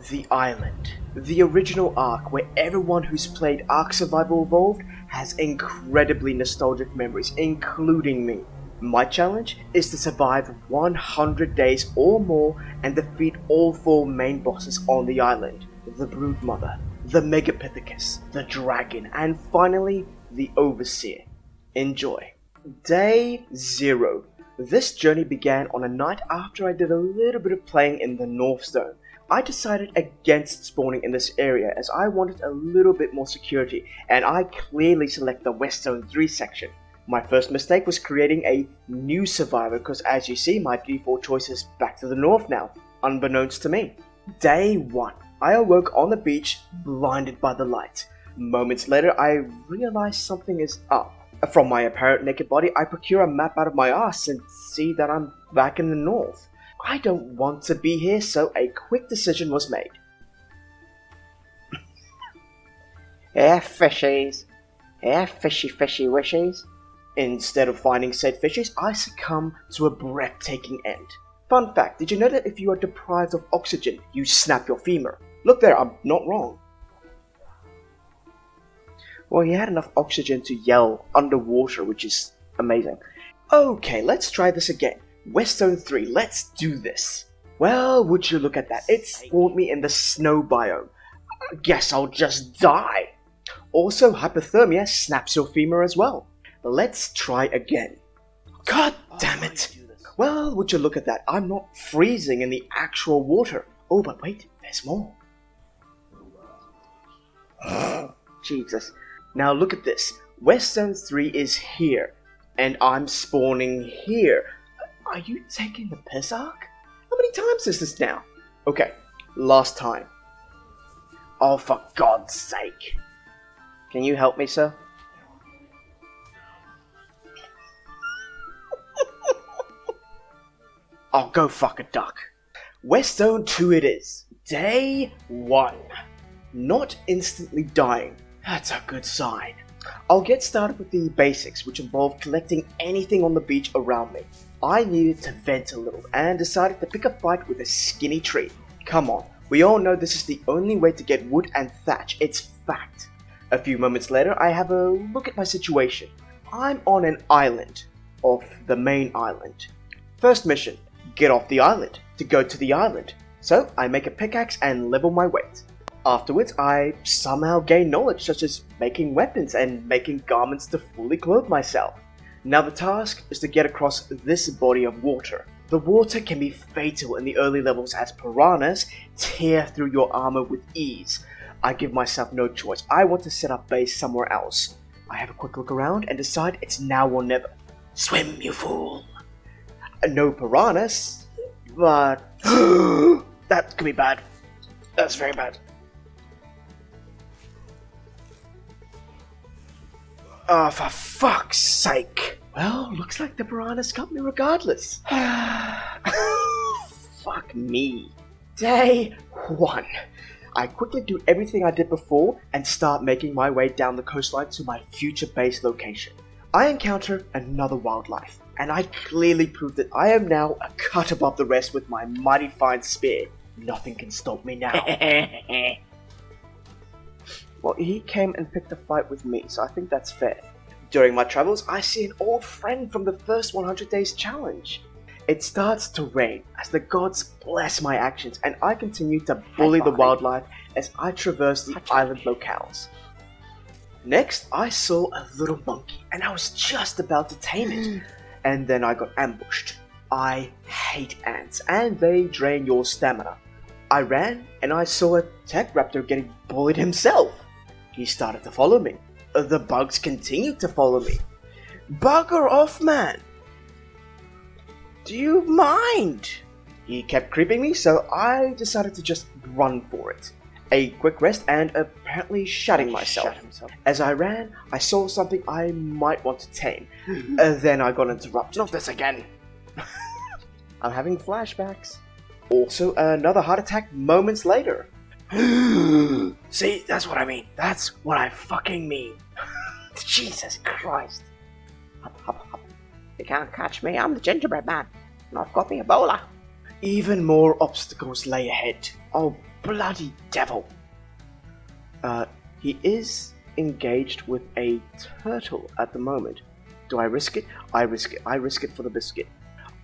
The Island. The original Ark, where everyone who's played Ark Survival Evolved has incredibly nostalgic memories, including me. My challenge is to survive 100 days or more and defeat all 4 main bosses on the island. The Broodmother, the Megapithecus, the Dragon, and finally, the Overseer. Enjoy. Day 0. This journey began on a night after I did a little bit of playing in the North Zone. I decided against spawning in this area as I wanted a little bit more security, and I clearly select the West Zone 3 section. My first mistake was creating a new survivor because, as you see, my default choice is back to the north now, unbeknownst to me. Day 1. I awoke on the beach, blinded by the light. Moments later, I realized something is up. From my apparent naked body, I procure a map out of my ass and see that I'm back in the north. I don't want to be here, so a quick decision was made. Fishies. Fishy wishies. Instead of finding said fishies, I succumb to a breathtaking end. Fun fact, did you know that if you are deprived of oxygen, you snap your femur? Look there, I'm not wrong. Well, he had enough oxygen to yell underwater, which is amazing. Okay, let's try this again. West Zone 3, let's do this. Well, would you look at that, it spawned me in the snow biome. I guess I'll just die. Also, hypothermia snaps your femur as well. Let's try again. God damn it! Well, would you look at that, I'm not freezing in the actual water. Oh, but wait, there's more. Jesus. Now look at this. West Zone 3 is here, and I'm spawning here. Are you taking the piss, Ark? How many times is this now? Okay, last time. Oh, for God's sake. Can you help me, sir? I'll go fuck a duck. West Zone 2 it is. Day 1. Not instantly dying. That's a good sign. I'll get started with the basics, which involve collecting anything on the beach around me. I needed to vent a little and decided to pick a fight with a skinny tree. Come on, we all know this is the only way to get wood and thatch, it's fact. A few moments later, I have a look at my situation. I'm on an island, off the main island. First mission, get off the island, to go to the island. So I make a pickaxe and level my weight. Afterwards, I somehow gain knowledge such as making weapons and making garments to fully clothe myself. Now the task is to get across this body of water. The water can be fatal in the early levels as piranhas tear through your armor with ease. I give myself no choice. I want to set up base somewhere else. I have a quick look around and decide it's now or never. Swim, you fool! No piranhas, but that could be bad. That's very bad. Oh, for fuck's sake. Well, looks like the piranhas got me regardless. Fuck me. Day 1. I quickly do everything I did before and start making my way down the coastline to my future base location. I encounter another wildlife, and I clearly prove that I am now a cut above the rest with my mighty fine spear. Nothing can stop me now. Well, he came and picked a fight with me, so I think that's fair. During my travels, I see an old friend from the first 100 days challenge. It starts to rain as the gods bless my actions, and I continue to bully the wildlife as I traverse the island locales. Next, I saw a little monkey, and I was just about to tame it, and then I got ambushed. I hate ants, and they drain your stamina. I ran, and I saw a tech raptor getting bullied himself. He started to follow me. The bugs continued to follow me. Bugger off, man! Do you mind? He kept creeping me, so I decided to just run for it. A quick rest and apparently shutting myself. As I ran, I saw something I might want to tame. Then I got interrupted. Not this again. I'm having flashbacks. Also, another heart attack moments later. See, that's what I mean. That's what I fucking mean. Jesus Christ. Hop, hop, hop. You can't catch me. I'm the gingerbread man. And I've got the Ebola. Even more obstacles lay ahead. Oh, bloody devil! He is engaged with a turtle at the moment. Do I risk it? I risk it. I risk it for the biscuit.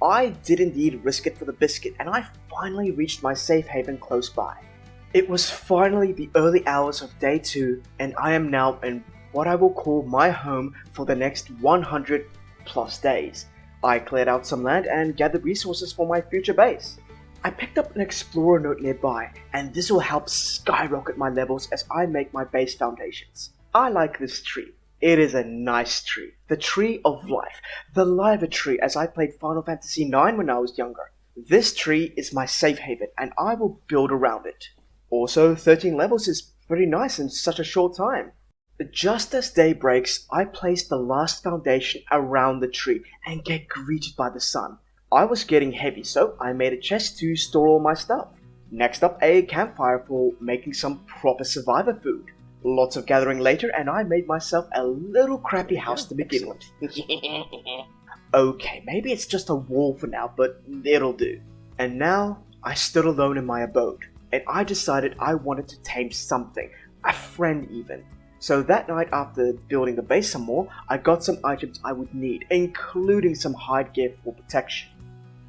I did indeed risk it for the biscuit, and I finally reached my safe haven close by. It was finally the early hours of day 2, and I am now in what I will call my home for the next 100 plus days. I cleared out some land and gathered resources for my future base. I picked up an explorer note nearby, and this will help skyrocket my levels as I make my base foundations. I like this tree. It is a nice tree. The tree of life. The liver tree as I played Final Fantasy IX when I was younger. This tree is my safe haven, and I will build around it. Also, 13 levels is pretty nice in such a short time. Just as day breaks, I place the last foundation around the tree and get greeted by the sun. I was getting heavy, so I made a chest to store all my stuff. Next up, a campfire for making some proper survivor food. Lots of gathering later, and I made myself a little crappy house to begin with. Okay, maybe it's just a wall for now, but it'll do. And now, I stood alone in my abode, and I decided I wanted to tame something, a friend even. So that night, after building the base some more, I got some items I would need, including some hide gear for protection.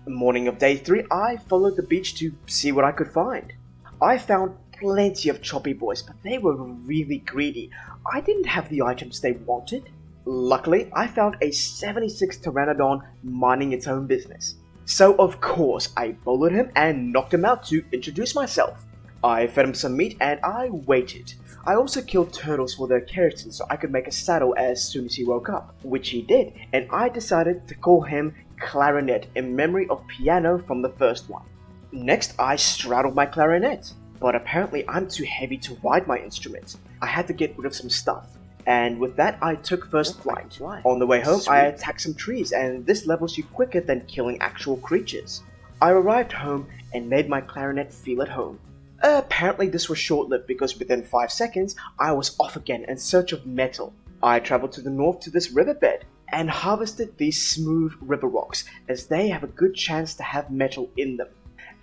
The morning of day 3, I followed the beach to see what I could find. I found plenty of choppy boys, but they were really greedy. I didn't have the items they wanted. Luckily, I found a 76 Pteranodon minding its own business. So of course, I followed him and knocked him out to introduce myself. I fed him some meat and I waited. I also killed turtles for their keratin so I could make a saddle as soon as he woke up, which he did, and I decided to call him Clarinet in memory of piano from the first one. Next, I straddled my clarinet, but apparently I'm too heavy to ride my instrument. I had to get rid of some stuff, and with that I took first flight. On the way home, I attacked some trees, and this levels you quicker than killing actual creatures. I arrived home and made my clarinet feel at home. Apparently this was short-lived because within 5 seconds, I was off again in search of metal. I traveled to the north to this riverbed and harvested these smooth river rocks as they have a good chance to have metal in them.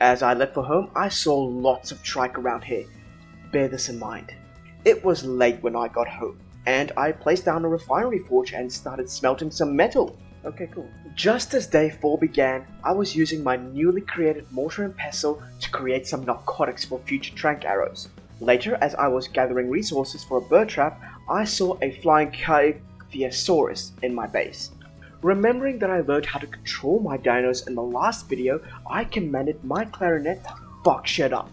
As I left for home, I saw lots of trike around here. Bear this in mind. It was late when I got home, and I placed down a refinery forge and started smelting some metal. Okay, cool. Just as day 4 began, I was using my newly created mortar and pestle to create some narcotics for future trank arrows. Later, as I was gathering resources for a bird trap, I saw a flying Theosaurus in my base. Remembering that I learned how to control my dinos in the last video, I commanded my clarinet to fuck shit up.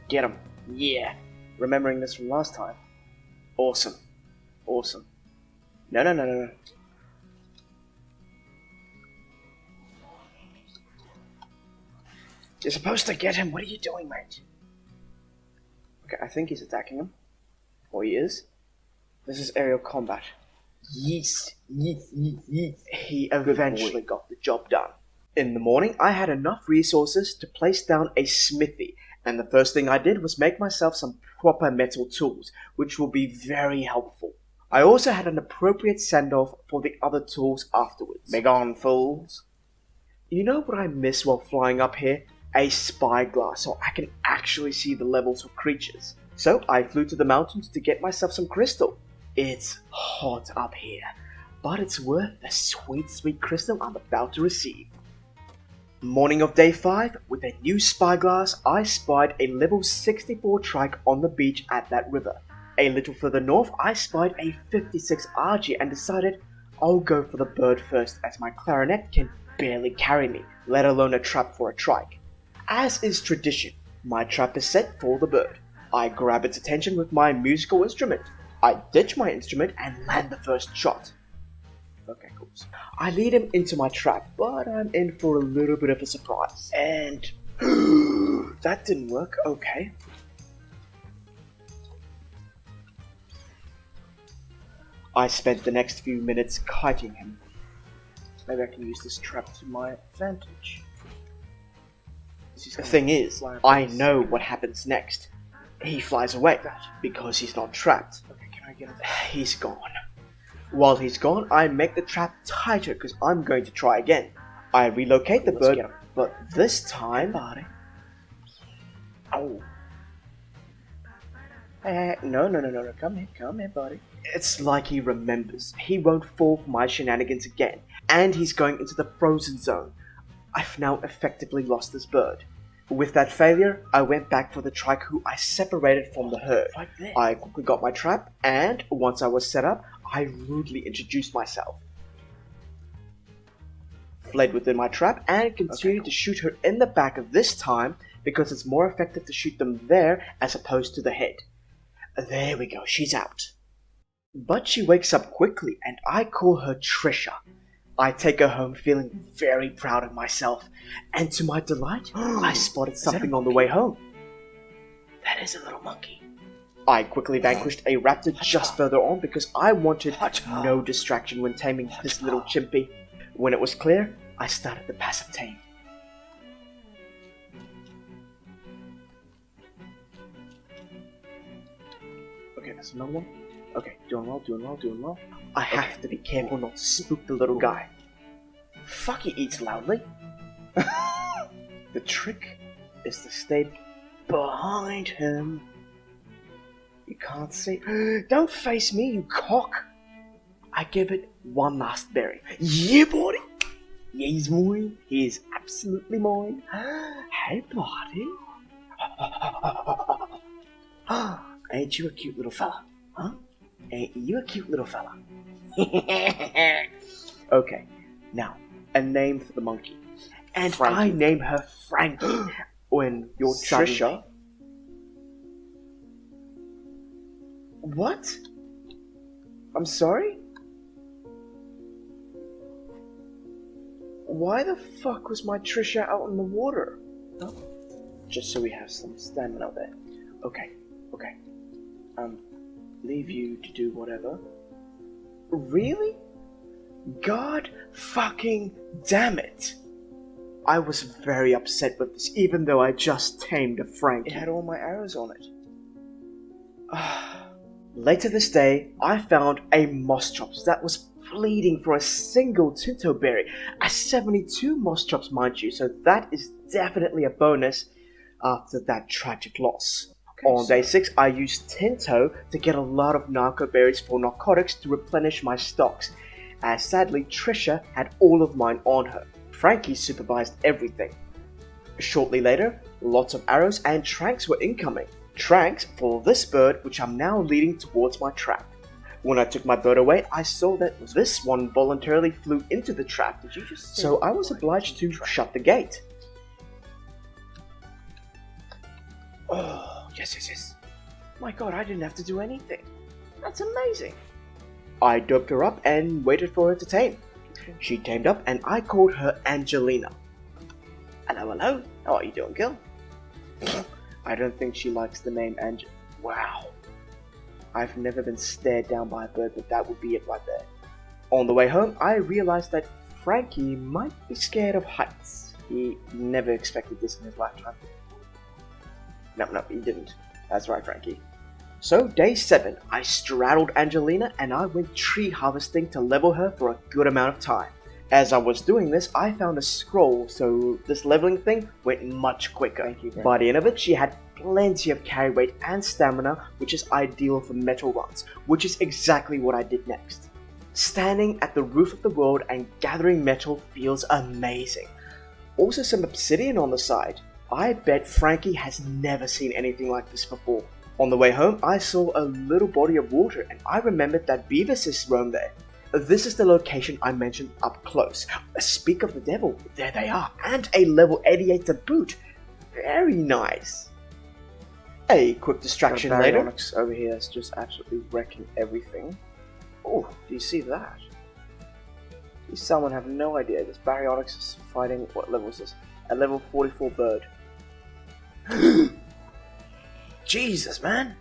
Get him. Yeah. Remembering this from last time. Awesome. Awesome. No. You're supposed to get him. What are you doing, mate? Okay, I think he's attacking him. Or he is. This is aerial combat. Yes. He eventually got the job done. In the morning, I had enough resources to place down a smithy, and the first thing I did was make myself some proper metal tools, which will be very helpful. I also had an appropriate send-off for the other tools afterwards. Begone, fools. You know what I miss while flying up here? A spyglass, so I can actually see the levels of creatures. So I flew to the mountains to get myself some crystal. It's hot up here, but it's worth the sweet, sweet crystal I'm about to receive. Morning of day 5, with a new spyglass, I spied a level 64 trike on the beach at that river. A little further north, I spied a 56 Argy and decided I'll go for the bird first as my clarinet can barely carry me, let alone a trap for a trike. As is tradition, my trap is set for the bird. I grab its attention with my musical instrument. I ditch my instrument and land the first shot. Okay, cool. I lead him into my trap, but I'm in for a little bit of a surprise. And that didn't work. Okay. I spent the next few minutes kiting him. Maybe I can use this trap to my advantage. The thing is, I know what happens next. He flies away because he's not trapped. Okay, can I get him? He's gone. While he's gone, I make the trap tighter because I'm going to try again. I relocate the bird, but this time Oh. Hey, no, come here, buddy. It's like he remembers. He won't fall for my shenanigans again, and he's going into the frozen zone. I've now effectively lost this bird. With that failure, I went back for the trike who I separated from the herd. I quickly got my trap, and once I was set up, I rudely introduced myself. Fled within my trap and continued to shoot her in the back this time because it's more effective to shoot them there as opposed to the head. There we go, she's out. But she wakes up quickly and I call her Trisha. I take her home feeling very proud of myself, and to my delight, I spotted something on the way home. That is a little monkey. I quickly vanquished a raptor just further on because I wanted no distraction when taming this little chimpy. When it was clear, I started the passive tame. Okay, that's another one. Okay, doing well. I have to be careful not to spook the little guy. Fuck, he eats loudly. The trick is to stay behind him. You can't see. Don't face me, you cock. I give it one last berry. Yeah, buddy. Yeah, he's mine. He is absolutely mine. Hey, buddy. Ain't you a cute little fella? Huh? Ain't you a cute little fella? Okay, now, a name for the monkey. And Frankie. I name her Frankie. When you're Trisha. What? I'm sorry? Why the fuck was my Trisha out in the water? Oh. Just so we have some stamina there. Okay. Leave you to do whatever. Really? God fucking damn it! I was very upset with this, even though I just tamed a Frankie. It had all my arrows on it. Later this day, I found a moss chops that was pleading for a single Tinto berry. A 72 moss chops, mind you, so that is definitely a bonus after that tragic loss. On day 6, I used Tinto to get a lot of narco berries for narcotics to replenish my stocks, as sadly Trisha had all of mine on her. Frankie supervised everything. Shortly later, lots of arrows and tranks were incoming. Tranks for this bird, which I'm now leading towards my trap. When I took my bird away, I saw that this one voluntarily flew into the trap, so I was obliged to shut the gate. Oh, yes. My god, I didn't have to do anything. That's amazing. I doped her up and waited for her to tame. She tamed up and I called her Angelina. Hello. How are you doing, girl? I don't think she likes the name Angel. Wow. I've never been stared down by a bird, but that would be it right there. On the way home, I realized that Frankie might be scared of heights. He never expected this in his lifetime. No, he didn't. That's right, Frankie. So, day 7, I straddled Angelina and I went tree harvesting to level her for a good amount of time. As I was doing this, I found a scroll, so this leveling thing went much quicker. By the end of it, she had plenty of carry weight and stamina, which is ideal for metal runs, which is exactly what I did next. Standing at the roof of the world and gathering metal feels amazing. Also some obsidian on the side. I bet Frankie has never seen anything like this before. On the way home, I saw a little body of water and I remembered that beaver sis roam there. This is the location I mentioned up close. Speak of the devil, there they are, and a level 88 to boot. Very nice. A quick distraction later. Baryonyx over here is just absolutely wrecking everything. Oh, do you see that? These salmon have no idea. This Baryonyx is fighting, what level is this? A level 44 bird. Jesus, man.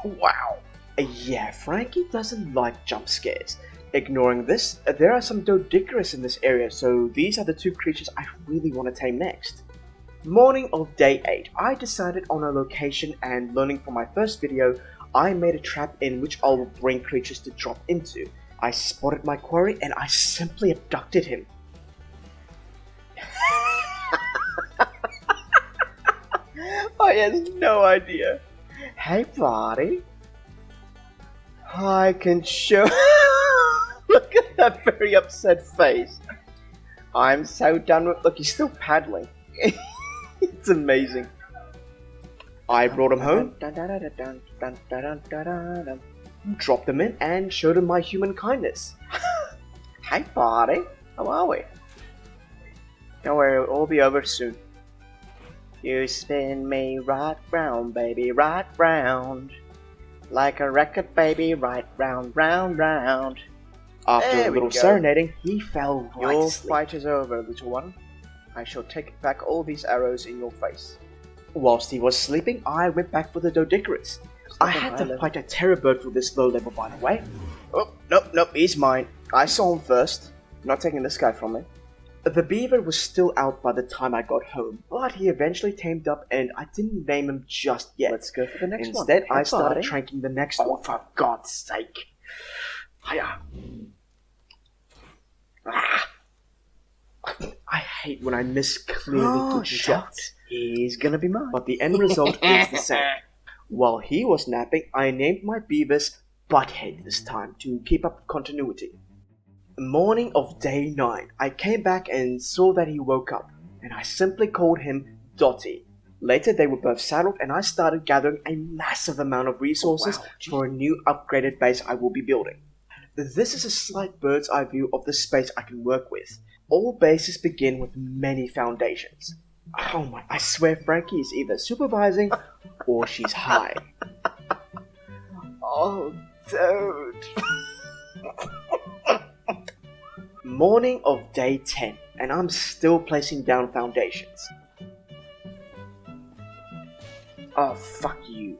Wow. Yeah, Frankie doesn't like jump scares. Ignoring this, there are some Doedicurus in this area, so these are the 2 creatures I really want to tame next. Morning of day 8, I decided on a location and learning from my first video, I made a trap in which I will bring creatures to drop into. I spotted my quarry and I simply abducted him. Oh, he has no idea. Hey, buddy. I can show... Look at that very upset face. I'm so done with... Look, he's still paddling. It's amazing. I brought him home, dropped him in, and showed him my human kindness. Hey, buddy. How are we? Don't worry, it'll all be over soon. You spin me right round, baby, right round. Like a record, baby, right round, round, round. After a little serenading, he fell right Your asleep. Fight is over, little one. I shall take back all these arrows in your face. Whilst he was sleeping, I went back for the Doedicurus. I had to fight a terror bird for this low level, by the way. Oh, nope, he's mine. I saw him first. I'm not taking this guy from me. The beaver was still out by the time I got home, but he eventually tamed up and I didn't name him just yet. Let's go for the next one. Instead, I started tranking the next one. For God's sake. Hiya. I hate when I miss clearly good shots. He's gonna be mine. But the end result is the same. While he was napping, I named my beavers Butthead this time to keep up continuity. Morning of day 9, I came back and saw that he woke up, and I simply called him Dotty. Later they were both saddled and I started gathering a massive amount of resources for a new upgraded base I will be building. This is a slight bird's eye view of the space I can work with. All bases begin with many foundations. Oh my, I swear Frankie is either supervising or she's high. Oh, dude. Morning of day 10, and I'm still placing down foundations. Oh, fuck you.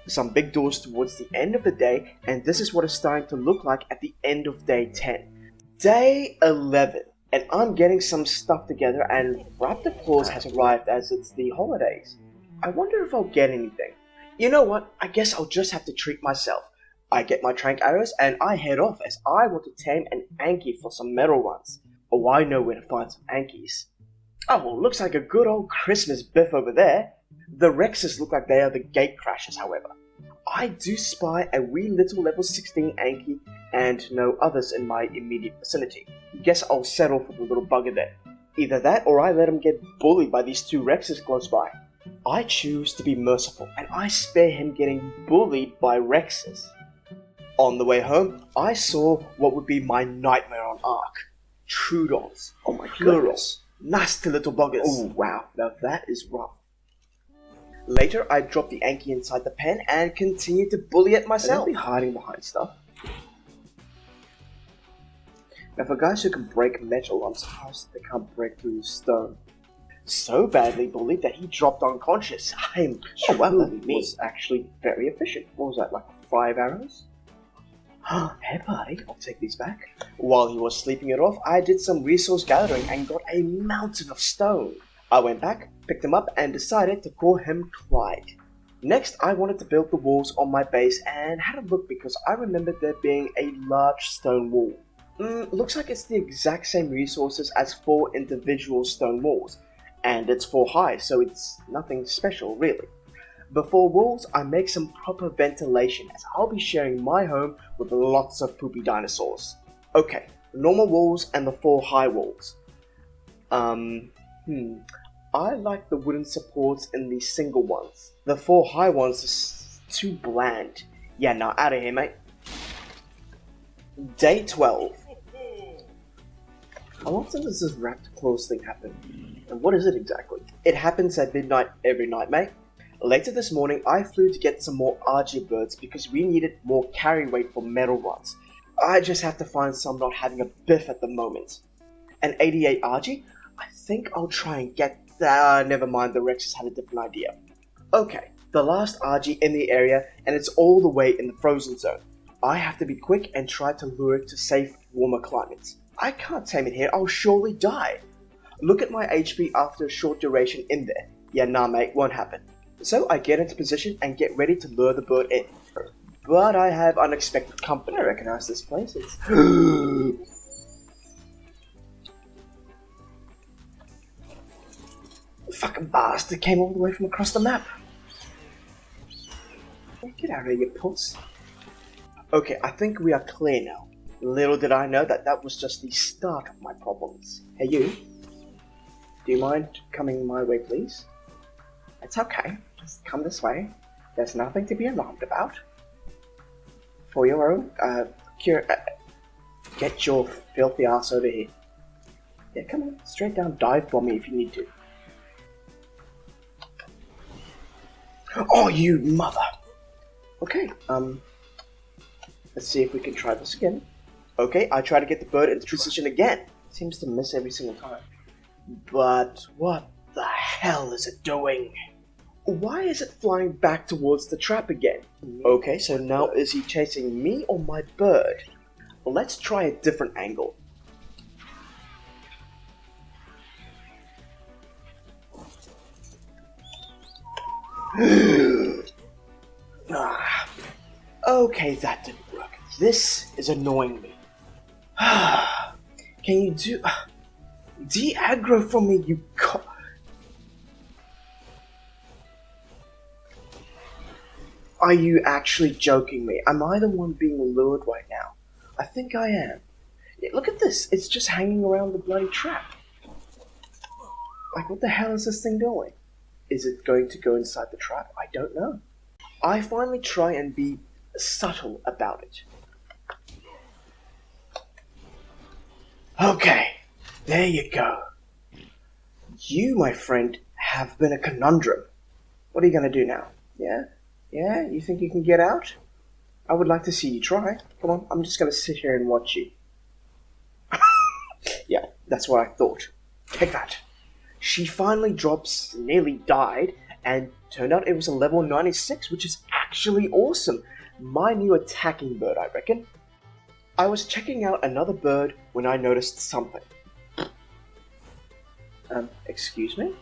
Some big doors towards the end of the day, and this is what it's starting to look like at the end of day 10. Day 11, and I'm getting some stuff together, and Raptor Claus has arrived as it's the holidays. I wonder if I'll get anything. You know what, I guess I'll just have to treat myself. I get my trank arrows and I head off as I want to tame an Anki for some metal runs. Oh, I know where to find some Ankies. Oh, looks like a good old Christmas biff over there. The Rexes look like they are the gate crashers, however. I do spy a wee little level 16 Anki and no others in my immediate vicinity. Guess I'll settle for the little bugger there. Either that or I let him get bullied by these two Rexes close by. I choose to be merciful and I spare him getting bullied by Rexes. On the way home, I saw what would be my nightmare on Ark. Trudons. Oh my goodness. Nasty little buggers. Oh wow, now that is rough. Later, I dropped the Anki inside the pen and continued to bully it myself. I'll be hiding behind stuff. Now for guys who can break metal, I'm surprised they can't break through stone. So badly bullied that he dropped unconscious. I'm truly was actually very efficient. What was that, like 5 arrows? Hey buddy, I'll take these back. While he was sleeping it off, I did some resource gathering and got a mountain of stone. I went back, picked him up, and decided to call him Clyde. Next, I wanted to build the walls on my base and had a look because I remembered there being a large stone wall. Looks like it's the exact same resources as 4 individual stone walls, and it's 4 high, so it's nothing special really. Before walls, I make some proper ventilation as I'll be sharing my home with lots of poopy dinosaurs. Okay, the normal walls and the 4 high walls. I like the wooden supports in the single ones. The 4 high ones are too bland. Yeah, nah, out of here, mate. Day 12. How often does this Raptor Claus thing happen? And what is it exactly? It happens at midnight every night, mate. Later this morning, I flew to get some more RG birds because we needed more carry weight for metal runs. I just have to find some not having a biff at the moment. An 88 RG? I think I'll try and get that. Never mind, the Rexes had a different idea. Okay, the last RG in the area, and it's all the way in the frozen zone. I have to be quick and try to lure it to safe, warmer climates. I can't tame it here, I'll surely die. Look at my HP after a short duration in there. Yeah, nah mate, won't happen. So I get into position and get ready to lure the bird in. But I have unexpected company. I recognize this place. It's... Fucking bastard came all the way from across the map. Get out of here, puss. Okay, I think we are clear now. Little did I know that was just the start of my problems. Hey you, do you mind coming my way, please? It's okay, just come this way. There's nothing to be alarmed about. For your own, get your filthy ass over here. Yeah, come on, straight down, dive bomb me if you need to. Oh, you mother! Okay, let's see if we can try this again. Okay, I try to get the bird into position again. Seems to miss every single time. But what the hell is it doing? Why is it flying back towards the trap again? Okay, so now is he chasing me or my bird? Well, let's try a different angle. Okay, that didn't work. This is annoying me. Can you de-aggro from me, you Are you actually joking me? Am I the one being lured right now? I think I am. Yeah, look at this. It's just hanging around the bloody trap. Like, what the hell is this thing doing? Is it going to go inside the trap? I don't know. I finally try and be subtle about it. Okay, there you go. You, my friend, have been a conundrum. What are you going to do now? Yeah? Yeah? You think you can get out? I would like to see you try. Come on, I'm just going to sit here and watch you. Yeah, that's what I thought. Take that. She finally drops, nearly died, and turned out it was a level 96, which is actually awesome. My new attacking bird, I reckon. I was checking out another bird when I noticed something. Excuse me?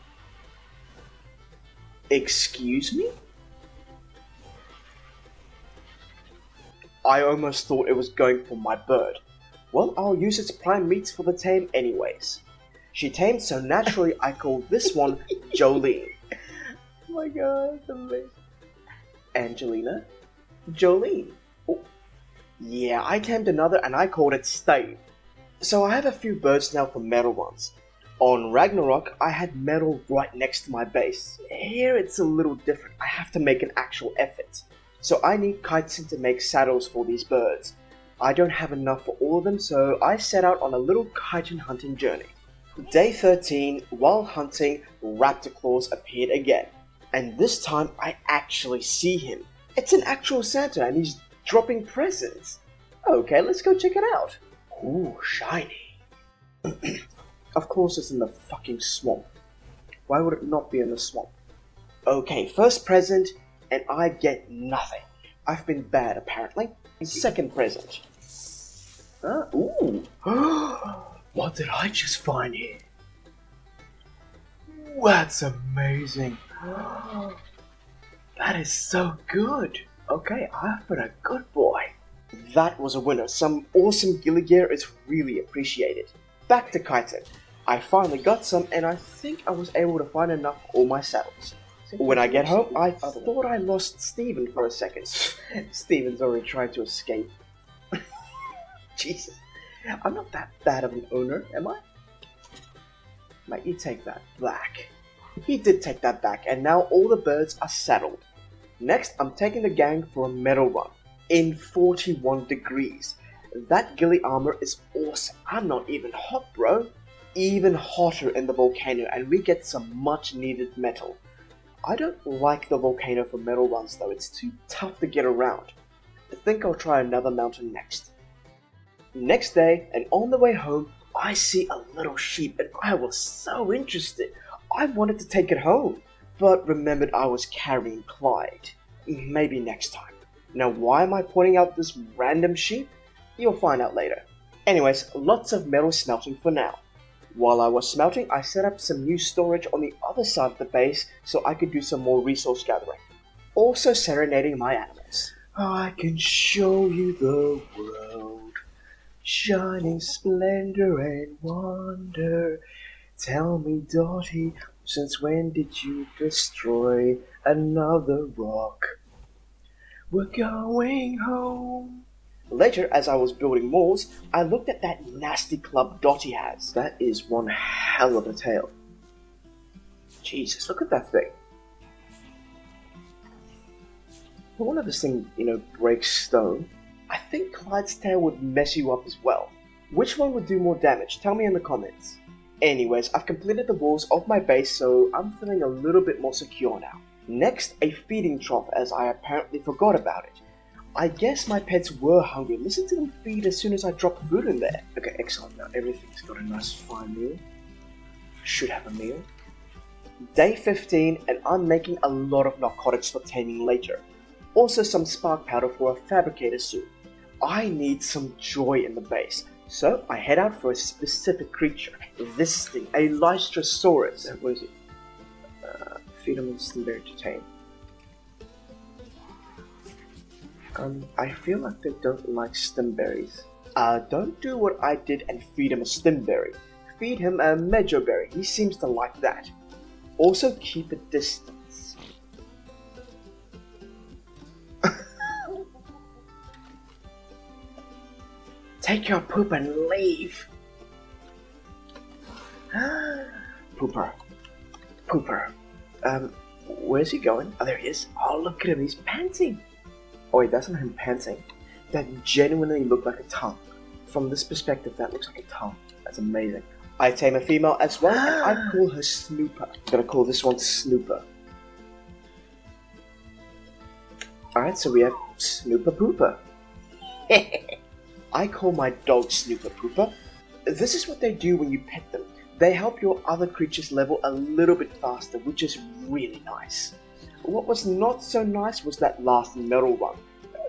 Excuse me? I almost thought it was going for my bird. Well, I'll use its prime meats for the tame anyways. She tamed, so naturally I called this one Jolene. Oh my god, that's amazing. Angelina? Jolene. Oh. Yeah, I tamed another and I called it Stave. So I have a few birds now for metal ones. On Ragnarok, I had metal right next to my base. Here it's a little different. I have to make an actual effort. So I need Kiteson to make saddles for these birds. I don't have enough for all of them, so I set out on a little chitin hunting journey. Day 13, while hunting, Raptor Claws appeared again. And this time, I actually see him. It's an actual Santa, and he's dropping presents. Okay, let's go check it out. Ooh, shiny. Of course it's in the fucking swamp. Why would it not be in the swamp? Okay, first present, and I get nothing. I've been bad, apparently. Second present. Ooh. What did I just find here? That's amazing. That is so good. Okay, I've been a good boy. That was a winner. Some awesome ghillie gear is really appreciated. Back to chitin. I finally got some, and I think I was able to find enough for all my saddles. When I get home, I thought I lost Steven for a second. Steven's already trying to escape. Jesus. I'm not that bad of an owner, am I? Might you take that back? He did take that back, and now all the birds are saddled. Next, I'm taking the gang for a metal run. In 41 degrees. That ghillie armor is awesome. I'm not even hot, bro. Even hotter in the volcano, and we get some much needed metal. I don't like the volcano for metal runs though, it's too tough to get around. I think I'll try another mountain next. Next day, and on the way home, I see a little sheep and I was so interested. I wanted to take it home, but remembered I was carrying Clyde. Maybe next time. Now why am I pointing out this random sheep? You'll find out later. Anyways, lots of metal smelting for now. While I was smelting, I set up some new storage on the other side of the base so I could do some more resource gathering. Also serenading my animals. I can show you the world, shining splendor and wonder. Tell me, Dottie, since when did you destroy another rock? We're going home. Later, as I was building walls, I looked at that nasty club Dotty has. That is one hell of a tail. Jesus, look at that thing. No wonder this thing, breaks stone. I think Clyde's tail would mess you up as well. Which one would do more damage? Tell me in the comments. Anyways, I've completed the walls of my base, so I'm feeling a little bit more secure now. Next, a feeding trough, as I apparently forgot about it. I guess my pets were hungry. Listen to them feed as soon as I drop food in there. Okay, excellent. Now everything's got a nice fine meal. Should have a meal. Day 15, and I'm making a lot of narcotics for taming later. Also some spark powder for a fabricator suit. I need some joy in the base, so I head out for a specific creature. This thing, a Lystrosaurus. What is it? Feed them stimberry to tame. I feel like they don't like stimberries. Don't do what I did and feed him a stimberry. Feed him a mejoberry. He seems to like that. Also keep a distance. Take your poop and leave. Pooper. Pooper. Where's he going? Oh, there he is. Oh, look at him. He's panting. Oh, wait, that's not him panting. That genuinely looked like a tongue. From this perspective, that looks like a tongue. That's amazing. I tame a female as well, and I call her Snooper. I'm gonna call this one Snooper. Alright, so we have Snooper Pooper. I call my dog Snooper Pooper. This is what they do when you pet them. They help your other creatures level a little bit faster, which is really nice. What was not so nice was that last metal one.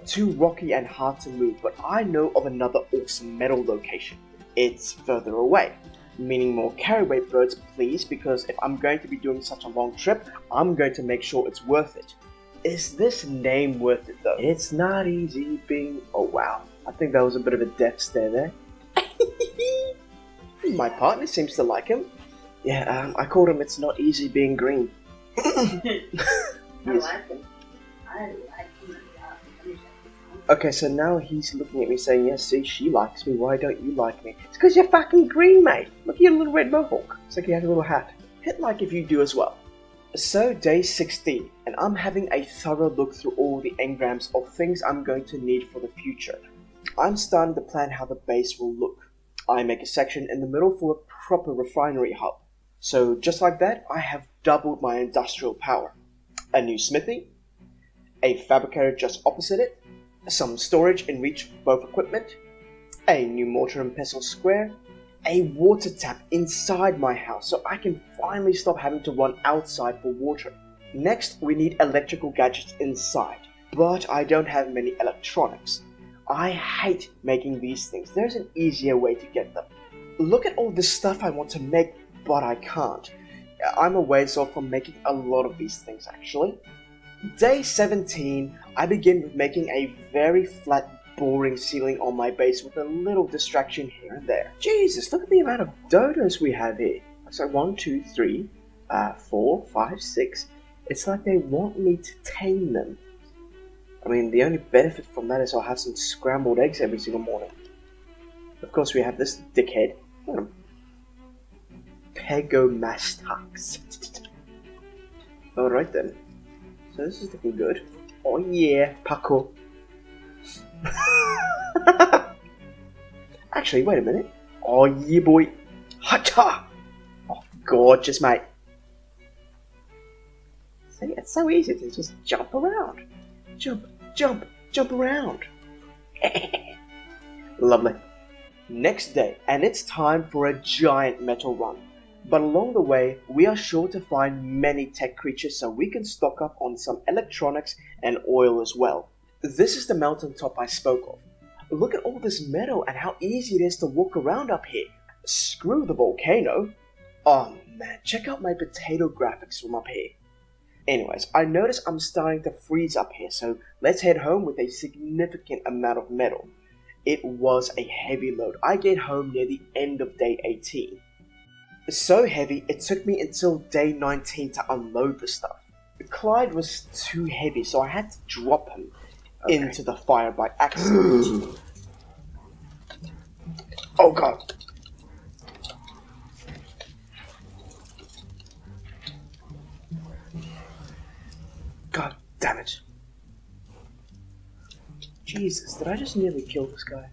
Too rocky and hard to move, but I know of another awesome metal location. It's further away, meaning more carry weight birds please, because if I'm going to be doing such a long trip, I'm going to make sure it's worth it. Is this name worth it though? It's not easy being... Oh wow, I think that was a bit of a death stare there. My partner seems to like him. Yeah, I called him It's Not Easy Being Green. I like him. I like him. Okay, so now he's looking at me saying, yes, see, she likes me, why don't you like me? It's because you're fucking green, mate. Look at your little red mohawk. It's like he has a little hat. Hit like if you do as well. So, day 16, and I'm having a thorough look through all the engrams of things I'm going to need for the future. I'm starting to plan how the base will look. I make a section in the middle for a proper refinery hub. So, just like that, I have doubled my industrial power. A new smithy, a fabricator just opposite it, some storage in reach of both equipment, a new mortar and pestle square, a water tap inside my house so I can finally stop having to run outside for water. Next, we need electrical gadgets inside, but I don't have many electronics. I hate making these things. There's an easier way to get them. Look at all this stuff I want to make, but I can't. I'm a ways off from making a lot of these things actually. Day 17, I begin with making a very flat, boring ceiling on my base with a little distraction here and there. Jesus, look at the amount of dodos we have here. So 1, 2, 3, 4, 5, 6. It's like they want me to tame them. I mean, the only benefit from that is I'll have some scrambled eggs every single morning. Of course, we have this dickhead. Pegomastax. Alright then. So this is looking good. Oh yeah, Paco. Actually, wait a minute. Oh yeah, boy. Hacha! Oh, gorgeous, mate. See, it's so easy to just jump around. Jump, jump, jump around. Lovely. Next day, and it's time for a giant metal run. But along the way, we are sure to find many tech creatures so we can stock up on some electronics and oil as well. This is the mountaintop I spoke of. Look at all this metal and how easy it is to walk around up here. Screw the volcano. Oh man, check out my potato graphics from up here. Anyways, I notice I'm starting to freeze up here, so let's head home with a significant amount of metal. It was a heavy load. I get home near the end of day 18. So heavy, it took me until day 19 to unload the stuff. Clyde was too heavy, so I had to drop him. into the fire by accident. Oh god. God damn it. Jesus, did I just nearly kill this guy?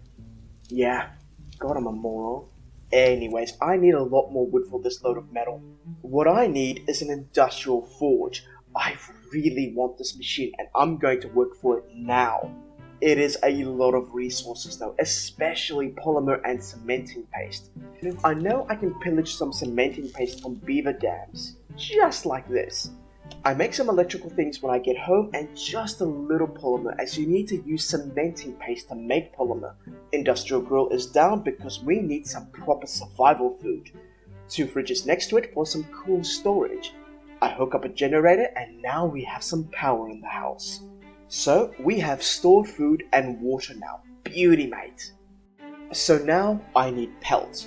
Yeah, God, I'm a moron. Anyways, I need a lot more wood for this load of metal. What I need is an industrial forge. I really want this machine and I'm going to work for it now. It is a lot of resources though, especially polymer and cementing paste. I know I can pillage some cementing paste from beaver dams, just like this. I make some electrical things when I get home and just a little polymer as you need to use cementing paste to make polymer. Industrial grill is down because we need some proper survival food. 2 fridges next to it for some cool storage. I hook up a generator and now we have some power in the house. So we have stored food and water now. Beauty mate. So now I need pelt.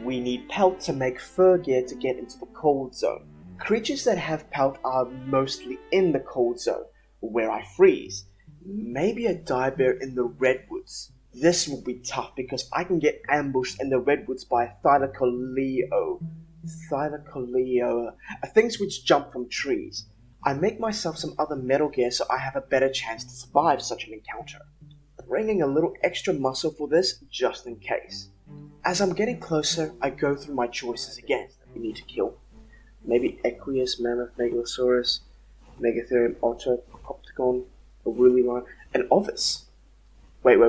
We need pelt to make fur gear to get into the cold zone. Creatures that have pelt are mostly in the cold zone, where I freeze. Maybe a dire bear in the redwoods. This will be tough because I can get ambushed in the redwoods by thylacoleo, things which jump from trees. I make myself some other metal gear so I have a better chance to survive such an encounter. Bringing a little extra muscle for this just in case. As I'm getting closer, I go through my choices again that we need to kill. Maybe Equius, Mammoth, Megalosaurus, Megatherium, Otter, Copticon, a woolly one, and Ovis. Wait,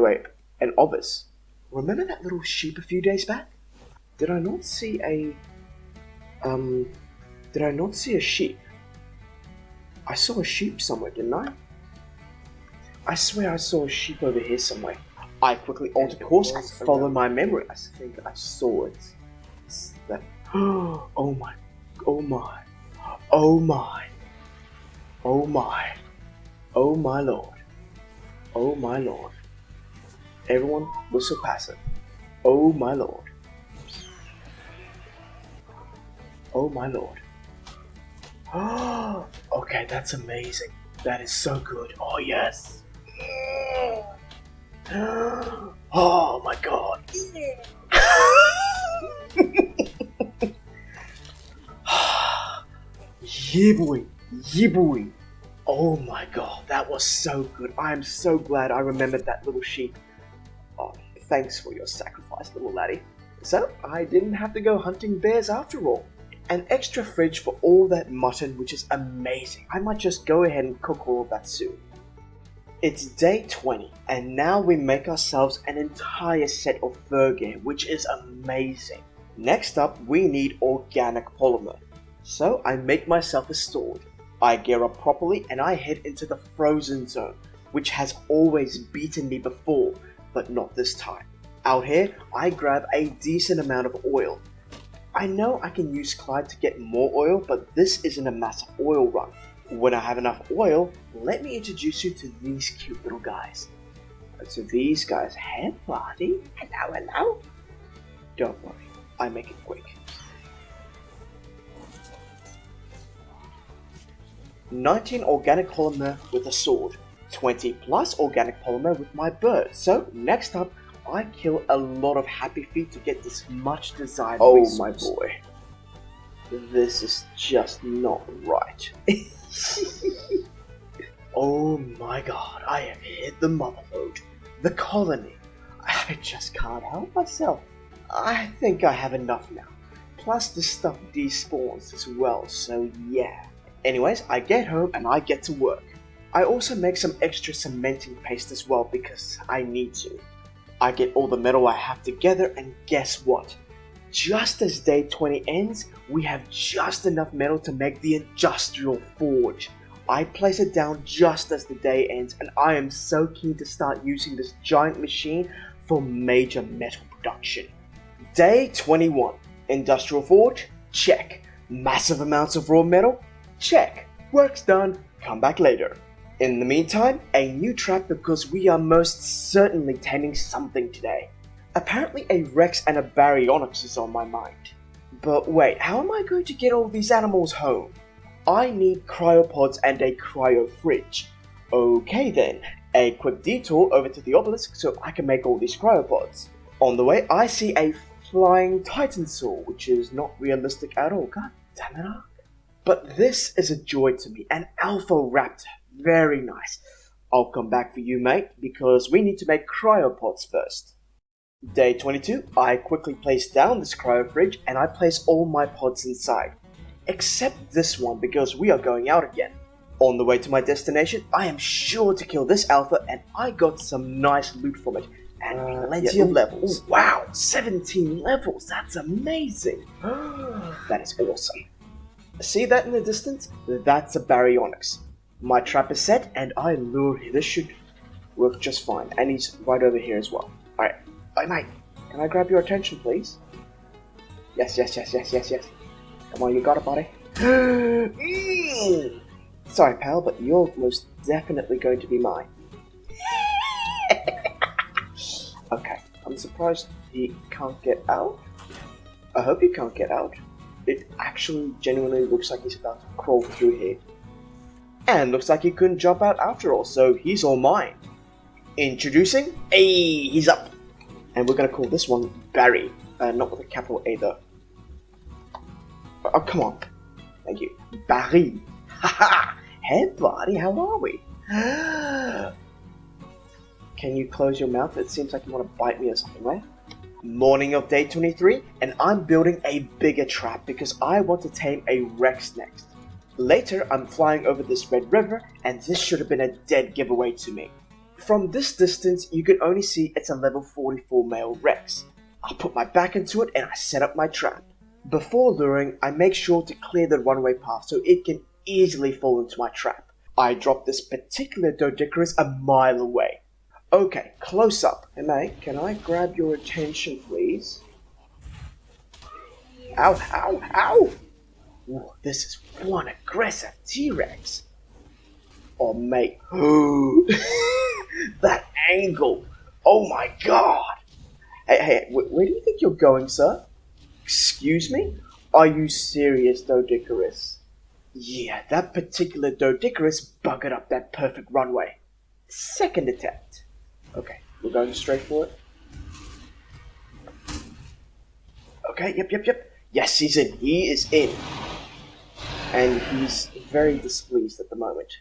an Ovis. Remember that little sheep a few days back? Did I not see a sheep? I saw a sheep somewhere, didn't I? I swear I saw a sheep over here somewhere. I quickly alter course and follow my memory. I think I saw it. Oh my. Oh my. Oh my. Oh my. Oh my lord. Oh my lord. Everyone was so passive. Oh my lord. Oh my lord. Okay, that's amazing. That is so good. Oh yes. Oh my god. Yibbly. Oh my god, that was so good. I am so glad I remembered that little sheep. Oh, thanks for your sacrifice, little laddie. So, I didn't have to go hunting bears after all. An extra fridge for all that mutton, which is amazing. I might just go ahead and cook all of that soon. It's day 20, and now we make ourselves an entire set of fur gear, which is amazing. Next up, we need organic polymer. So I make myself a sword. I gear up properly and I head into the frozen zone, which has always beaten me before, but not this time. Out here, I grab a decent amount of oil. I know I can use Clyde to get more oil, but this isn't a massive oil run. When I have enough oil, let me introduce you to these cute little guys. So these guys, hey buddy, hello. Don't worry, I make it quick. 19 organic polymer with a sword, 20 plus organic polymer with my bird. So next up, I kill a lot of happy feet to get this much desired resource. My boy, this is just not right. Oh my god, I have hit the motherlode, the colony. I just can't help myself. I think I have enough now. Plus the stuff despawns as well, so yeah. Anyways, I get home and I get to work. I also make some extra cementing paste as well because I need to. I get all the metal I have together and guess what? Just as day 20 ends, we have just enough metal to make the industrial forge. I place it down just as the day ends and I am so keen to start using this giant machine for major metal production. Day 21. Industrial forge? Check. Massive amounts of raw metal? Check. Work's done. Come back later. In the meantime, a new trap because we are most certainly taming something today. Apparently a Rex and a Baryonyx is on my mind. But wait, how am I going to get all these animals home? I need cryopods and a cryo fridge. Okay then, A quick detour over to the obelisk so I can make all these cryopods. On the way, I see a flying titanosaur, which is not realistic at all. God damn it, Ark. But this is a joy to me. An alpha raptor. Very nice. I'll come back for you, mate, because we need to make cryopods first. Day 22, I quickly place down this cryo fridge and I place all my pods inside. Except this one because we are going out again. On the way to my destination, I am sure to kill this alpha and I got some nice loot from it. And plenty of levels. Wow, 17 levels, that's amazing. That is awesome. See that in the distance? That's a baryonyx. My trap is set and I lure him. This should work just fine. And he's right over here as well. Alright. Hey mate, can I grab your attention please? Yes. Come on, you got it, buddy. Sorry pal, but you're most definitely going to be mine. Okay, I'm surprised he can't get out. I hope he can't get out. It actually genuinely looks like he's about to crawl through here. And looks like he couldn't jump out after all, so he's all mine. Introducing, hey, he's up. And we're gonna call this one Barry, not with a capital A though. Oh, come on. Thank you. Barry. Haha. Hey buddy, how are we? Can you close your mouth? It seems like you want to bite me or something, right? Morning of day 23, and I'm building a bigger trap because I want to tame a Rex next. Later, I'm flying over this red river, and this should have been a dead giveaway to me. From this distance, you can only see it's a level 44 male Rex. I put my back into it and I set up my trap. Before luring, I make sure to clear the runway path so it can easily fall into my trap. I drop this particular Doedicurus a mile away. Okay, close up. Hey mate, can I grab your attention please? Ow! Ooh, this is one aggressive T-Rex. Oh mate, that angle! Oh my god! Hey, where do you think you're going, sir? Excuse me? Are you serious, Doedicurus? Yeah, that particular Doedicurus buggered up that perfect runway. Second attempt. Okay, we're going straight for it. Okay, yep. Yes, he's in. He is in. And he's very displeased at the moment.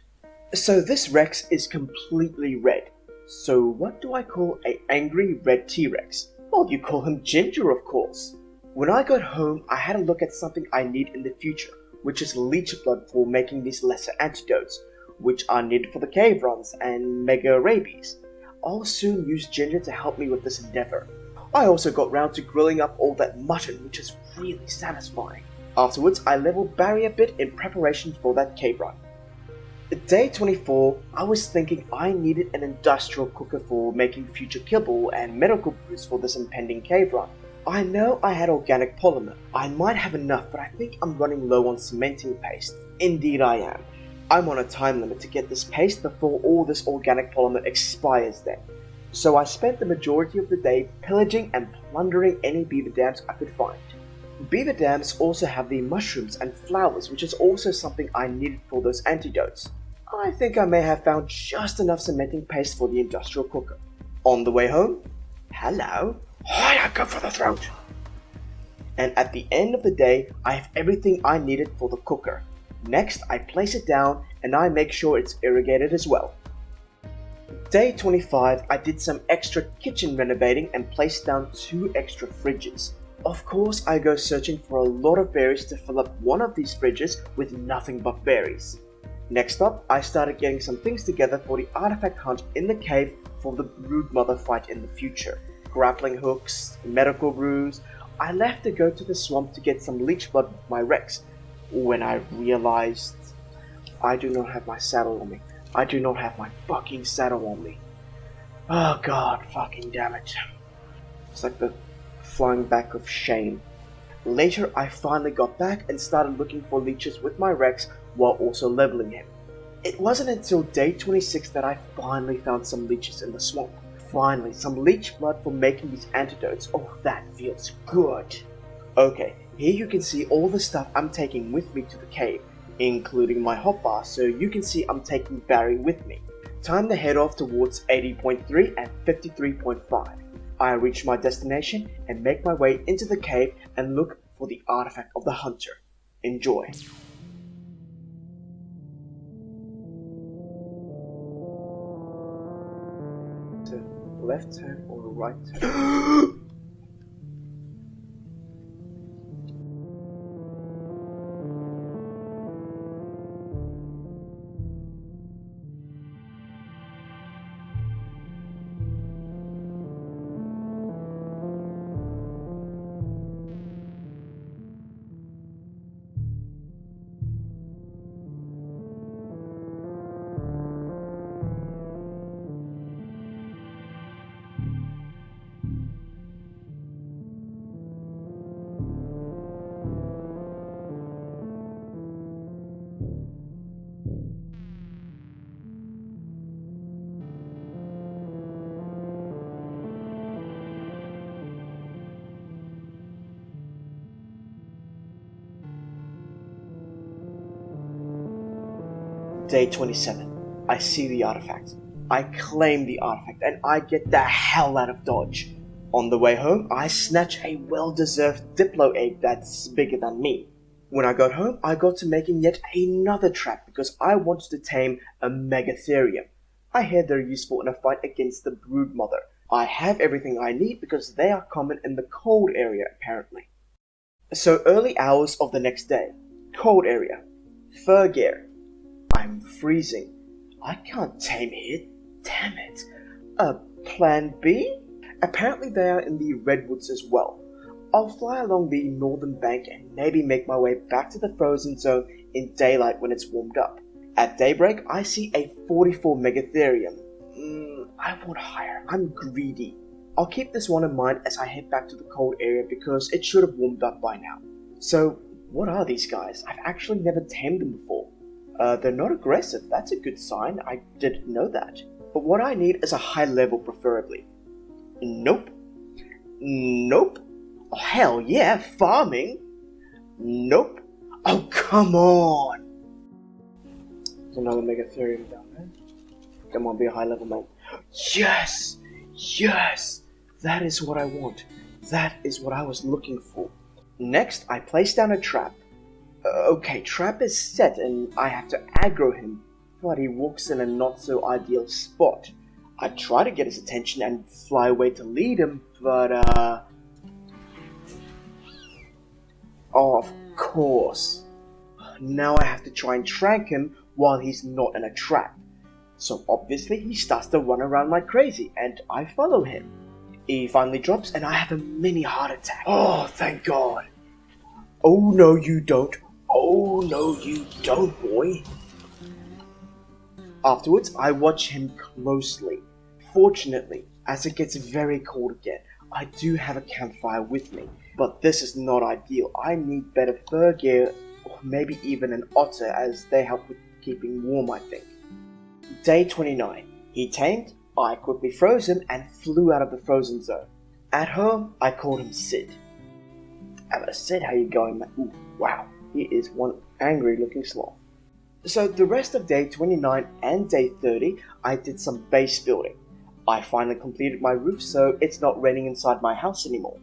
So this Rex is completely red. So what do I call an angry red T-Rex? Well, you call him Ginger, of course. When I got home, I had a look at something I need in the future, which is leech blood for making these lesser antidotes, which are needed for the cave runs and mega rabies. I'll soon use Ginger to help me with this endeavor. I also got round to grilling up all that mutton, which is really satisfying. Afterwards, I leveled Barry a bit in preparation for that cave run. Day 24, I was thinking I needed an industrial cooker for making future kibble and medical brews for this impending cave run. I know I had organic polymer. I might have enough, but I think I'm running low on cementing paste. Indeed I am. I'm on a time limit to get this paste before all this organic polymer expires then. So I spent the majority of the day pillaging and plundering any beaver dams I could find. Beaver dams also have the mushrooms and flowers, which is also something I needed for those antidotes. I think I may have found just enough cementing paste for the industrial cooker. On the way home, hello, I go for the throat. And at the end of the day, I have everything I needed for the cooker. Next, I place it down and I make sure it's irrigated as well. Day 25, I did some extra kitchen renovating and placed down 2 extra fridges. Of course, I go searching for a lot of berries to fill up one of these fridges with nothing but berries. Next up, I started getting some things together for the artifact hunt in the cave for the Brood Mother fight in the future. Grappling hooks, medical brews. I left to go to the swamp to get some leech blood with my Rex, when I realized I do not have my saddle on me. I do not have my fucking saddle on me. Oh god, fucking damn it. It's like the flying back of shame. Later, I finally got back and started looking for leeches with my Rex while also leveling him. It wasn't until day 26 that I finally found some leeches in the swamp. Finally, some leech blood for making these antidotes. Oh, that feels good. Okay, here you can see all the stuff I'm taking with me to the cave, including my hotbar, so you can see I'm taking Barry with me. Time to head off towards 80.3 and 53.5. I reach my destination and make my way into the cave and look for the artifact of the hunter. Enjoy. Left turn or right turn? Day 27. I see the artifact. I claim the artifact and I get the hell out of Dodge. On the way home, I snatch a well-deserved Diplo egg that's bigger than me. When I got home, I got to making yet another trap because I wanted to tame a Megatherium. I hear they're useful in a fight against the Broodmother. I have everything I need because they are common in the cold area apparently. So early hours of the next day. Cold area. Fur gear. I'm freezing. I can't tame here. Damn it. Plan B? Apparently they are in the redwoods as well. I'll fly along the northern bank and maybe make my way back to the frozen zone in daylight when it's warmed up. At daybreak, I see a 44 Megatherium. I want higher. I'm greedy. I'll keep this one in mind as I head back to the cold area because it should have warmed up by now. So, what are these guys? I've actually never tamed them before. They're not aggressive, that's a good sign, I didn't know that. But what I need is a high level preferably. Nope. Nope. Oh, hell yeah, farming. Nope. Oh, come on. There's another Megatherium down there. Come on, be a high level mate. Yes! Yes! That is what I want. That is what I was looking for. Next, I place down a trap. Okay, trap is set and I have to aggro him, but he walks in a not so ideal spot. I try to get his attention and fly away to lead him, but oh, of course. Now I have to try and track him while he's not in a trap. So obviously he starts to run around like crazy and I follow him. He finally drops and I have a mini heart attack. Oh, thank God. Oh no you don't. Oh no you don't, boy. Afterwards, I watch him closely. Fortunately, as it gets very cold again, I do have a campfire with me. But this is not ideal. I need better fur gear, or maybe even an otter as they help with keeping warm, I think. Day 29. He tamed, I quickly froze him and flew out of the frozen zone. At home, I called him Sid. Hello Sid, how you going, man? Ooh, wow. He is one angry looking sloth. So the rest of day 29 and day 30, I did some base building. I finally completed my roof so it's not raining inside my house anymore.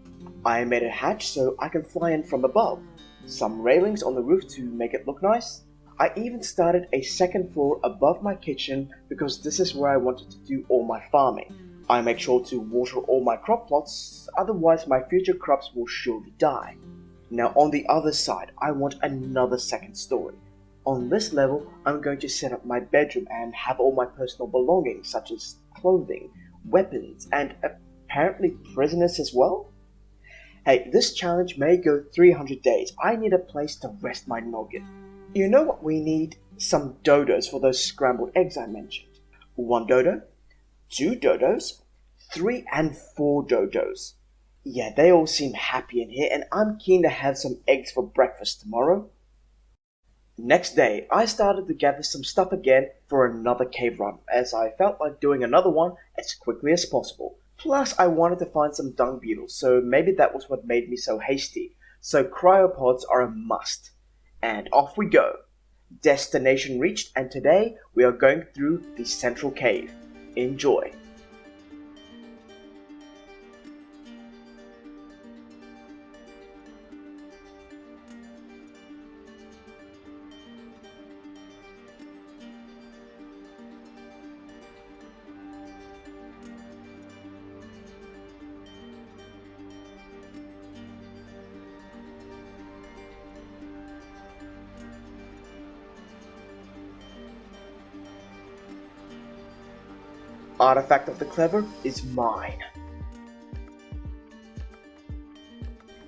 I made a hatch so I can fly in from above. Some railings on the roof to make it look nice. I even started a second floor above my kitchen because this is where I wanted to do all my farming. I make sure to water all my crop plots, otherwise my future crops will surely die. Now on the other side, I want another second story. On this level, I'm going to set up my bedroom and have all my personal belongings such as clothing, weapons, and apparently prisoners as well? Hey, this challenge may go 300 days. I need a place to rest my noggin. You know what we need? Some dodos for those scrambled eggs I mentioned. 1 dodo, 2 dodos, 3 and 4 dodos. Yeah, they all seem happy in here and I'm keen to have some eggs for breakfast tomorrow. Next day, I started to gather some stuff again for another cave run, as I felt like doing another one as quickly as possible. Plus, I wanted to find some dung beetles, so maybe that was what made me so hasty. So cryopods are a must. And off we go. Destination reached, and today we are going through the central cave. Enjoy. Artifact of the Clever is mine.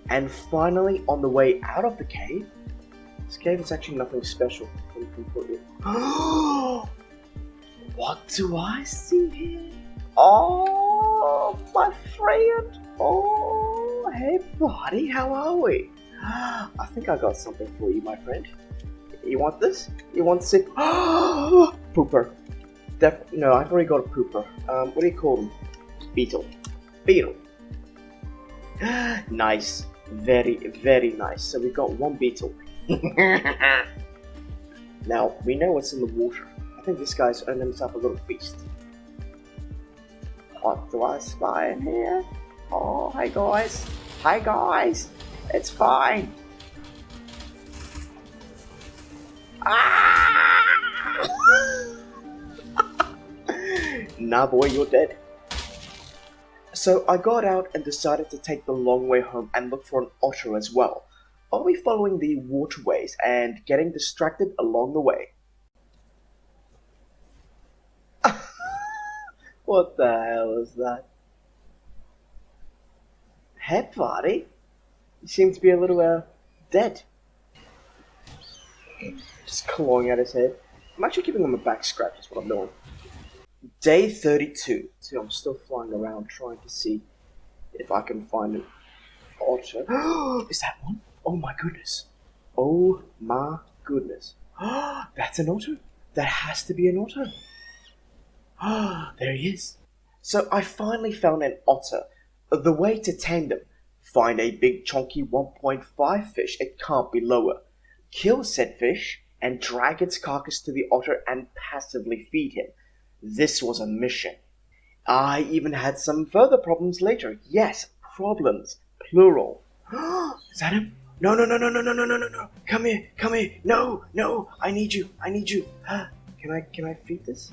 And finally, on the way out of the cave, this cave is actually nothing special. What do I see here? Oh, my friend. Oh, hey buddy, how are we? I think I got something for you, my friend. You want this? You want to see? Pooper. No, I've already got a pooper. What do you call them? Beetle. Nice. Very, very nice. So we got one beetle. Now, we know what's in the water. I think this guy's earned himself a little feast. What do I spy in here? Oh, hi guys. Hi guys. It's fine. Ah! Nah boy, you're dead. So I got out and decided to take the long way home and look for an otter as well. I'll be following the waterways and getting distracted along the way. What the hell is that? Hey buddy, you seem to be a little dead. Just clawing at his head. I'm actually giving him a back scratch, is what I'm doing. Day 32. So I'm still flying around trying to see if I can find an otter. Is that one? Oh my goodness. Oh my goodness. That's an otter. That has to be an otter. There he is. So I finally found an otter. The way to tame them. Find a big chunky 1.5 fish. It can't be lower. Kill said fish and drag its carcass to the otter and passively feed him. This was a mission. I even had some further problems later. Yes, problems. Plural. Is that him? No. Come here. No. I need you. Can I feed this?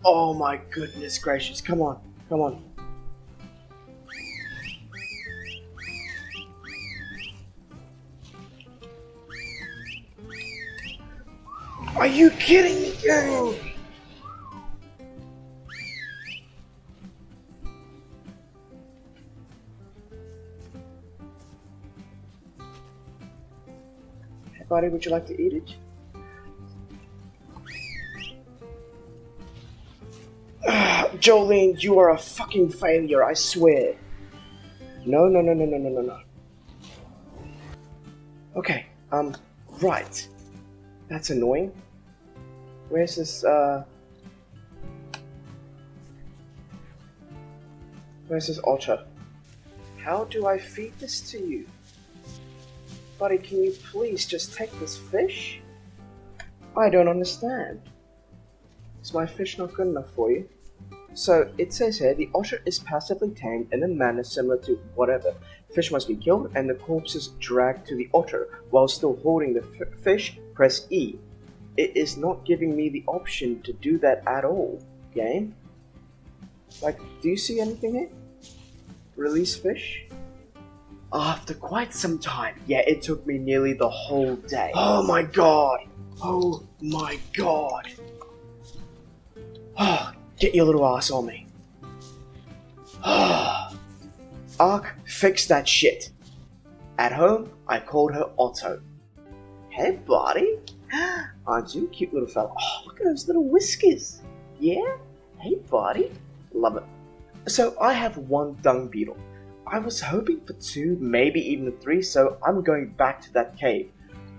Oh my goodness gracious. Come on. Are you kidding me, girl? Hey buddy, would you like to eat it? Jolene, you are a fucking failure, I swear. No. Okay, right. That's annoying. Where's this otter? How do I feed this to you? Buddy, can you please just take this fish? I don't understand. Is my fish not good enough for you? So, it says here, the otter is passively tamed in a manner similar to whatever. Fish must be killed and the corpses dragged to the otter. While still holding the fish, press E. It is not giving me the option to do that at all, game. Like, do you see anything here? Release fish? After quite some time. Yeah, it took me nearly the whole day. Oh my god! Get your little ass on me. Ark, fix that shit. At home, I called her Otto. Hey, buddy. Aren't you a cute little fella? Oh, look at those little whiskers. Yeah? Hey, buddy. Love it. So, I have one dung beetle. I was hoping for 2, maybe even 3, so I'm going back to that cave.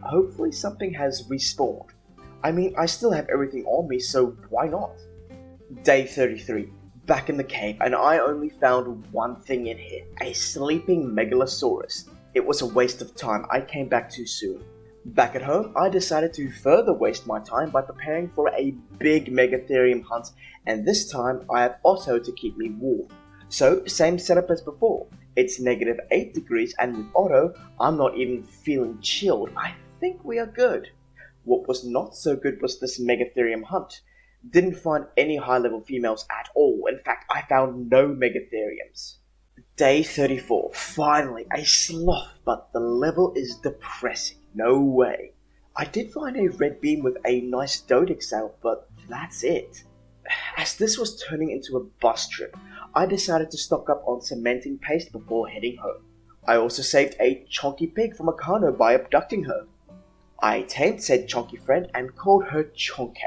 Hopefully something has respawned. I mean, I still have everything on me, so why not? Day 33. Back in the cave, and I only found one thing in here. A sleeping Megalosaurus. It was a waste of time. I came back too soon. Back at home, I decided to further waste my time by preparing for a big Megatherium hunt, and this time I have Otto to keep me warm. So, same setup as before. It's -8 degrees, and with Otto, I'm not even feeling chilled. I think we are good. What was not so good was this Megatherium hunt. Didn't find any high-level females at all. In fact, I found no Megatheriums. Day 34. Finally, a sloth, but the level is depressing. No way. I did find a red beam with a nice Dodex sail, but that's it. As this was turning into a bus trip, I decided to stock up on cementing paste before heading home. I also saved a chonky pig from a Kano by abducting her. I tamed said chonky friend and called her Chonke.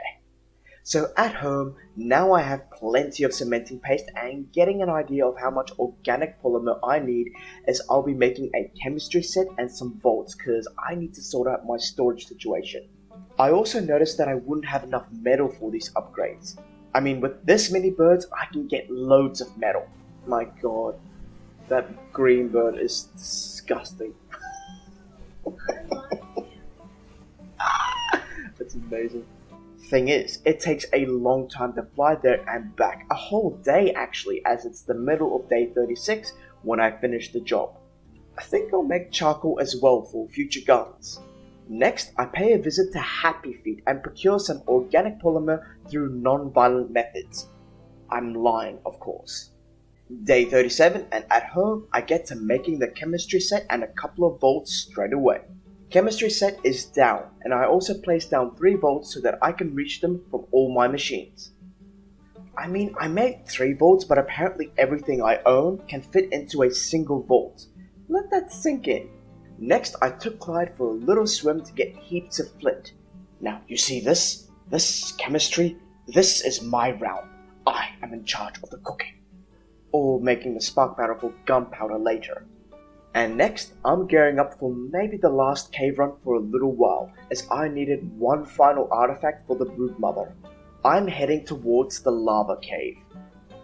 So at home, now I have plenty of cementing paste and getting an idea of how much organic polymer I need, as I'll be making a chemistry set and some vaults cause I need to sort out my storage situation. I also noticed that I wouldn't have enough metal for these upgrades. I mean, with this many birds, I can get loads of metal. My god, that green bird is disgusting. That's amazing. Thing is, it takes a long time to fly there and back, a whole day actually, as it's the middle of day 36 when I finish the job. I think I'll make charcoal as well for future guns. Next, I pay a visit to Happy Feet and procure some organic polymer through non-violent methods. I'm lying, of course. Day 37, and at home, I get to making the chemistry set and a couple of vaults straight away. Chemistry set is down, and I also place down 3 vaults so that I can reach them from all my machines. I mean, I made 3 vaults, but apparently everything I own can fit into a single vault. Let that sink in. Next, I took Clyde for a little swim to get heaps of flint. Now, you see this? This chemistry? This is my realm. I am in charge of the cooking. Or making the spark powder for gunpowder later. And next, I'm gearing up for maybe the last cave run for a little while, as I needed one final artifact for the broodmother. I'm heading towards the lava cave.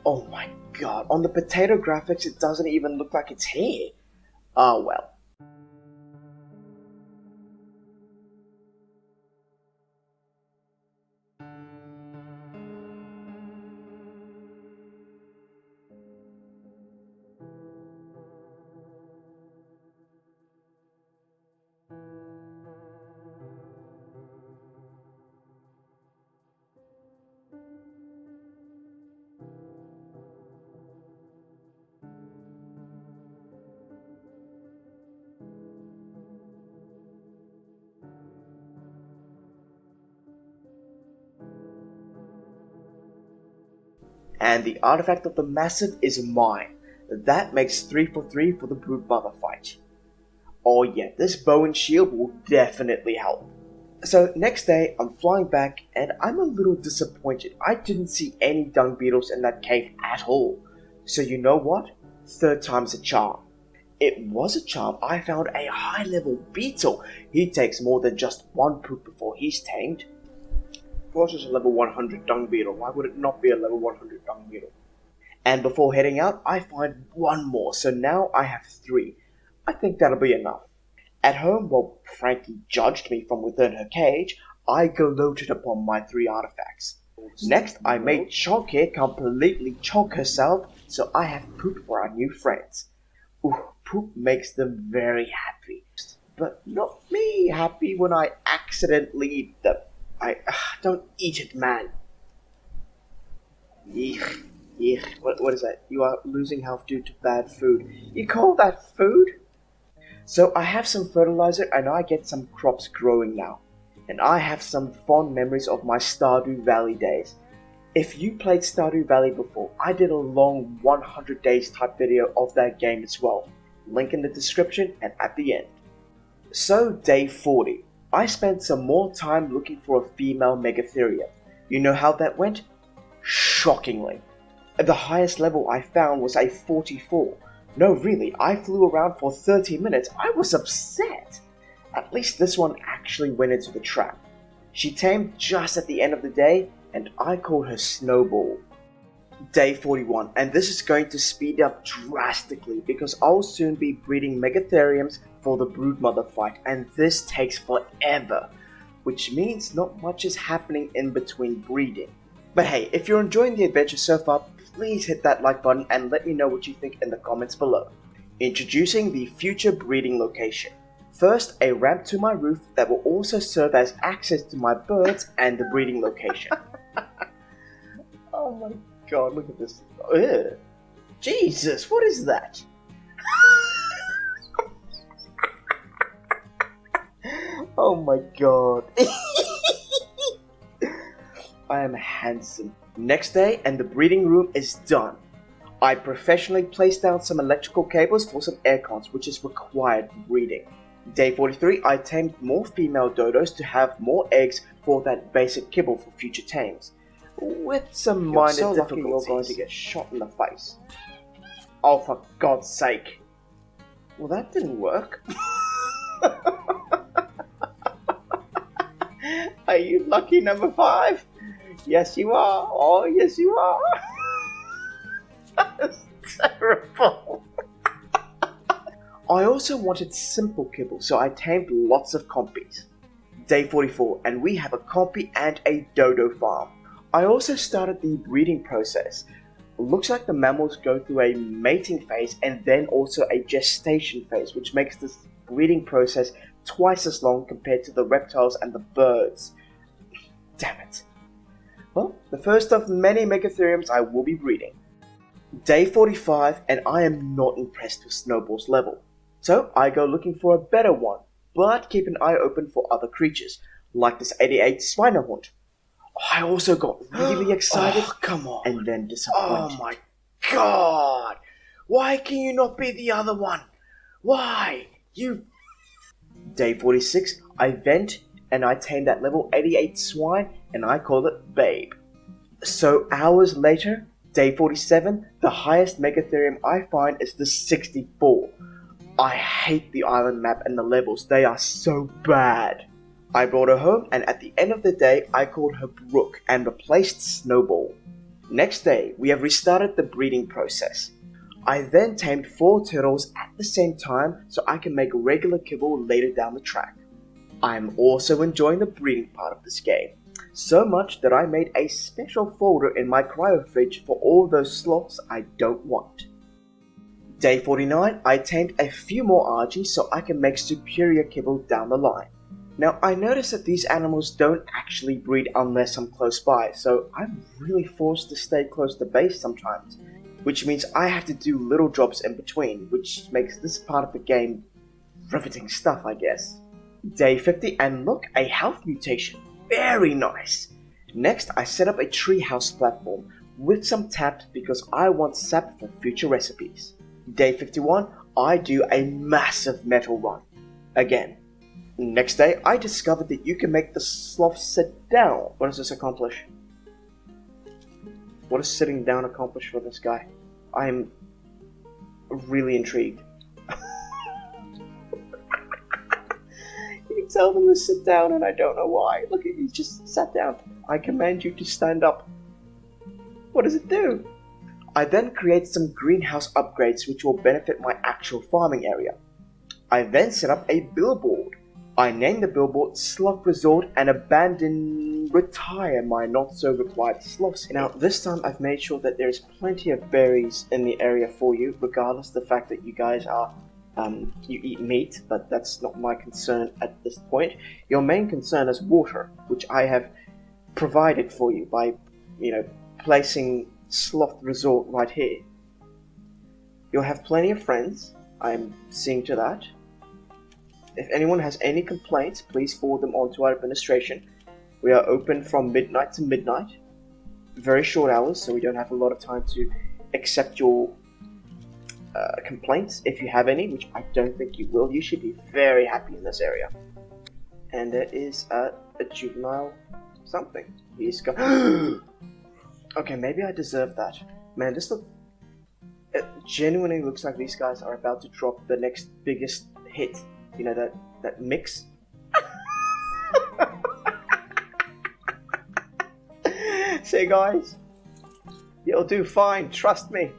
Oh my god, on the potato graphics it doesn't even look like it's here. Ah well. And the artifact of the massive is mine. That makes 3 for 3 for the broodmother fight. Oh yeah, this bow and shield will definitely help. So next day, I'm flying back, and I'm a little disappointed. I didn't see any dung beetles in that cave at all. So you know what? 3rd time's a charm. It was a charm. I found a high-level beetle. He takes more than just 1 poop before he's tamed. Of course it's a level 100 dung beetle. Why would it not be a level 100 dung beetle? And before heading out, I find 1 more. So now I have 3. I think that'll be enough. At home, while Frankie judged me from within her cage, I gloated upon my 3 artifacts. Next, I made Chonky completely chonk herself, so I have poop for our new friends. Ooh, poop makes them very happy. But not me happy when I accidentally eat them. Don't eat it, man. Eek, eek. What is that? You are losing health due to bad food. You call that food? So I have some fertilizer and I get some crops growing now. And I have some fond memories of my Stardew Valley days. If you played Stardew Valley before, I did a long 100 days type video of that game as well. Link in the description and at the end. So day 40. I spent some more time looking for a female Megatherium. You know how that went? Shockingly. The highest level I found was a 44. No really, I flew around for 30 minutes. I was upset. At least this one actually went into the trap. She tamed just at the end of the day, and I called her Snowball. Day 41, and this is going to speed up drastically because I'll soon be breeding Megatheriums for the broodmother fight, and this takes forever, which means not much is happening in between breeding. But hey, if you're enjoying the adventure so far, please hit that like button and let me know what you think in the comments below. Introducing the future breeding location. First, a ramp to my roof that will also serve as access to my birds and the breeding location. Oh my god, look at this. Ugh. Jesus, what is that? Oh my god. I am handsome. Next day, and the breeding room is done. I professionally placed down some electrical cables for some air cons, which is required for breeding. Day 43, I tamed more female dodos to have more eggs for that basic kibble for future tames. With some minor difficulties. You're going to get shot in the face. Oh, for God's sake. Well, that didn't work. Are you lucky number 5? Yes, you are. Oh, yes, you are. That's terrible. I also wanted simple kibble, so I tamed lots of compies. Day 44, and we have a compy and a dodo farm. I also started the breeding process. Looks like the mammals go through a mating phase and then also a gestation phase, which makes this breeding process twice as long compared to the reptiles and the birds. Damn it. Well, the first of many Megatheriums I will be breeding. Day 45, and I am not impressed with Snowball's level. So I go looking for a better one, but keep an eye open for other creatures, like this 88 Schweinehund. I also got really excited, come on, and then disappointed. Oh my god! Why can you not be the other one? Why? You... Day 46, I vent, and I tame that level 88 swine, and I call it Babe. So hours later, day 47, the highest Megatherium I find is the 64. I hate the island map and the levels, they are so bad. I brought her home, and at the end of the day, I called her Brooke and replaced Snowball. Next day, we have restarted the breeding process. I then tamed 4 turtles at the same time so I can make regular kibble later down the track. I'm also enjoying the breeding part of this game, so much that I made a special folder in my cryo fridge for all those sloths I don't want. Day 49, I tamed a few more Argies so I can make superior kibble down the line. Now, I noticed that these animals don't actually breed unless I'm close by, so I'm really forced to stay close to base sometimes, which means I have to do little jobs in between, which makes this part of the game riveting stuff, I guess. Day 50, and look, a health mutation. Very nice! Next, I set up a treehouse platform with some taps because I want sap for future recipes. Day 51, I do a massive metal run. Again. Next day, I discovered that you can make the sloth sit down. What does this accomplish? What does sitting down accomplish for this guy? I'm really intrigued. You tell them to sit down and I don't know why. Look, he just sat down. I command you to stand up. What does it do? I then create some greenhouse upgrades which will benefit my actual farming area. I then set up a billboard. I named the billboard Sloth Resort and retire my not so required sloths. Now this time I've made sure that there's plenty of berries in the area for you, regardless of the fact that you guys are you eat meat, but that's not my concern at this point. Your main concern is water, which I have provided for you by, placing Sloth Resort right here. You'll have plenty of friends, I'm seeing to that. If anyone has any complaints, please forward them on to our administration. We are open from midnight to midnight. Very short hours, so we don't have a lot of time to accept your complaints, if you have any, which I don't think you will. You should be very happy in this area. And there is a juvenile something. He's got... Okay, maybe I deserve that. Man, it genuinely looks like these guys are about to drop the next biggest hit. You know, that mix? Say guys, You'll do fine, trust me.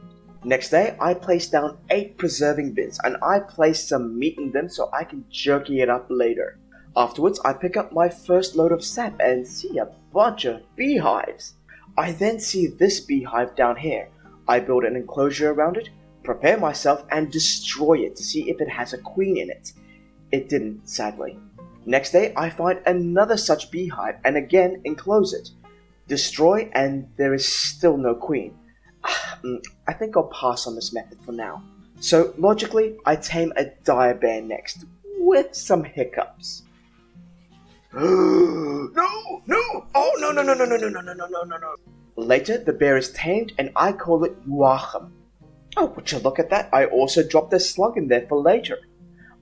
Next day, I place down 8 preserving bins and I place some meat in them so I can jerky it up later. Afterwards, I pick up my first load of sap and see a bunch of beehives. I then see this beehive down here. I build an enclosure around it, prepare myself, and destroy it to see if it has a queen in it. It didn't, sadly. Next day, I find another such beehive and again enclose it. Destroy, and there is still no queen. I think I'll pass on this method for now. So, logically, I tame a dire bear next, with some hiccups. No! Oh, no. Later, the bear is tamed and I call it Joachim. Oh, would you look at that? I also dropped a slug in there for later.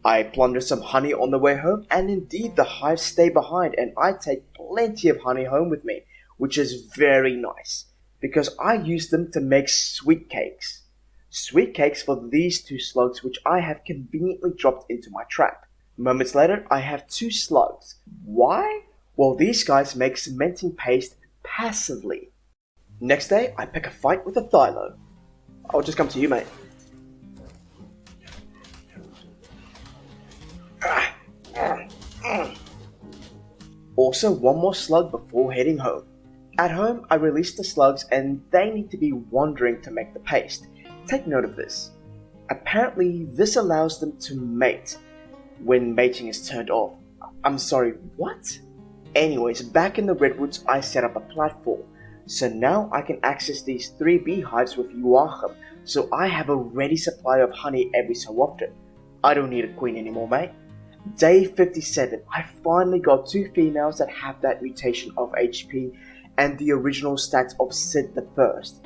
I plunder some honey on the way home, and indeed the hives stay behind and I take plenty of honey home with me, which is very nice, because I use them to make sweet cakes. Sweet cakes for these 2 slugs which I have conveniently dropped into my trap. Moments later, I have 2 slugs. Why? Well, these guys make cementing paste passively. Next day, I pick a fight with a Thylo. I'll just come to you, mate. Also, 1 more slug before heading home. At home, I release the slugs and they need to be wandering to make the paste. Take note of this. Apparently, this allows them to mate when mating is turned off. I'm sorry, what? Anyways, back in the redwoods, I set up a platform. So now I can access these 3 beehives with Joachim, so I have a ready supply of honey every so often. I don't need a queen anymore, mate. Day 57, I finally got 2 females that have that mutation of HP and the original stats of Sid the First.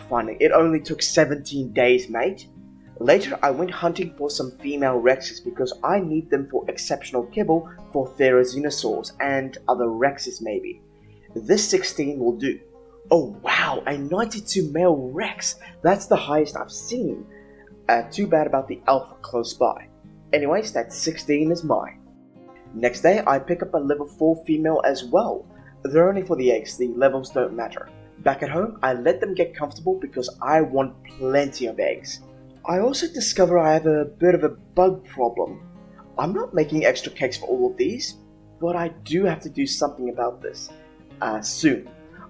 Finally, it only took 17 days, mate. Later, I went hunting for some female Rexes because I need them for exceptional kibble for Therizinosaurs and other Rexes maybe. This 16 will do. Oh wow, a 92 male Rex! That's the highest I've seen. Too bad about the alpha close by. Anyways, that 16 is mine. Next day, I pick up a level 4 female as well. They're only for the eggs, the levels don't matter. Back at home, I let them get comfortable because I want plenty of eggs. I also discover I have a bit of a bug problem. I'm not making extra cakes for all of these, but I do have to do something about this. Soon.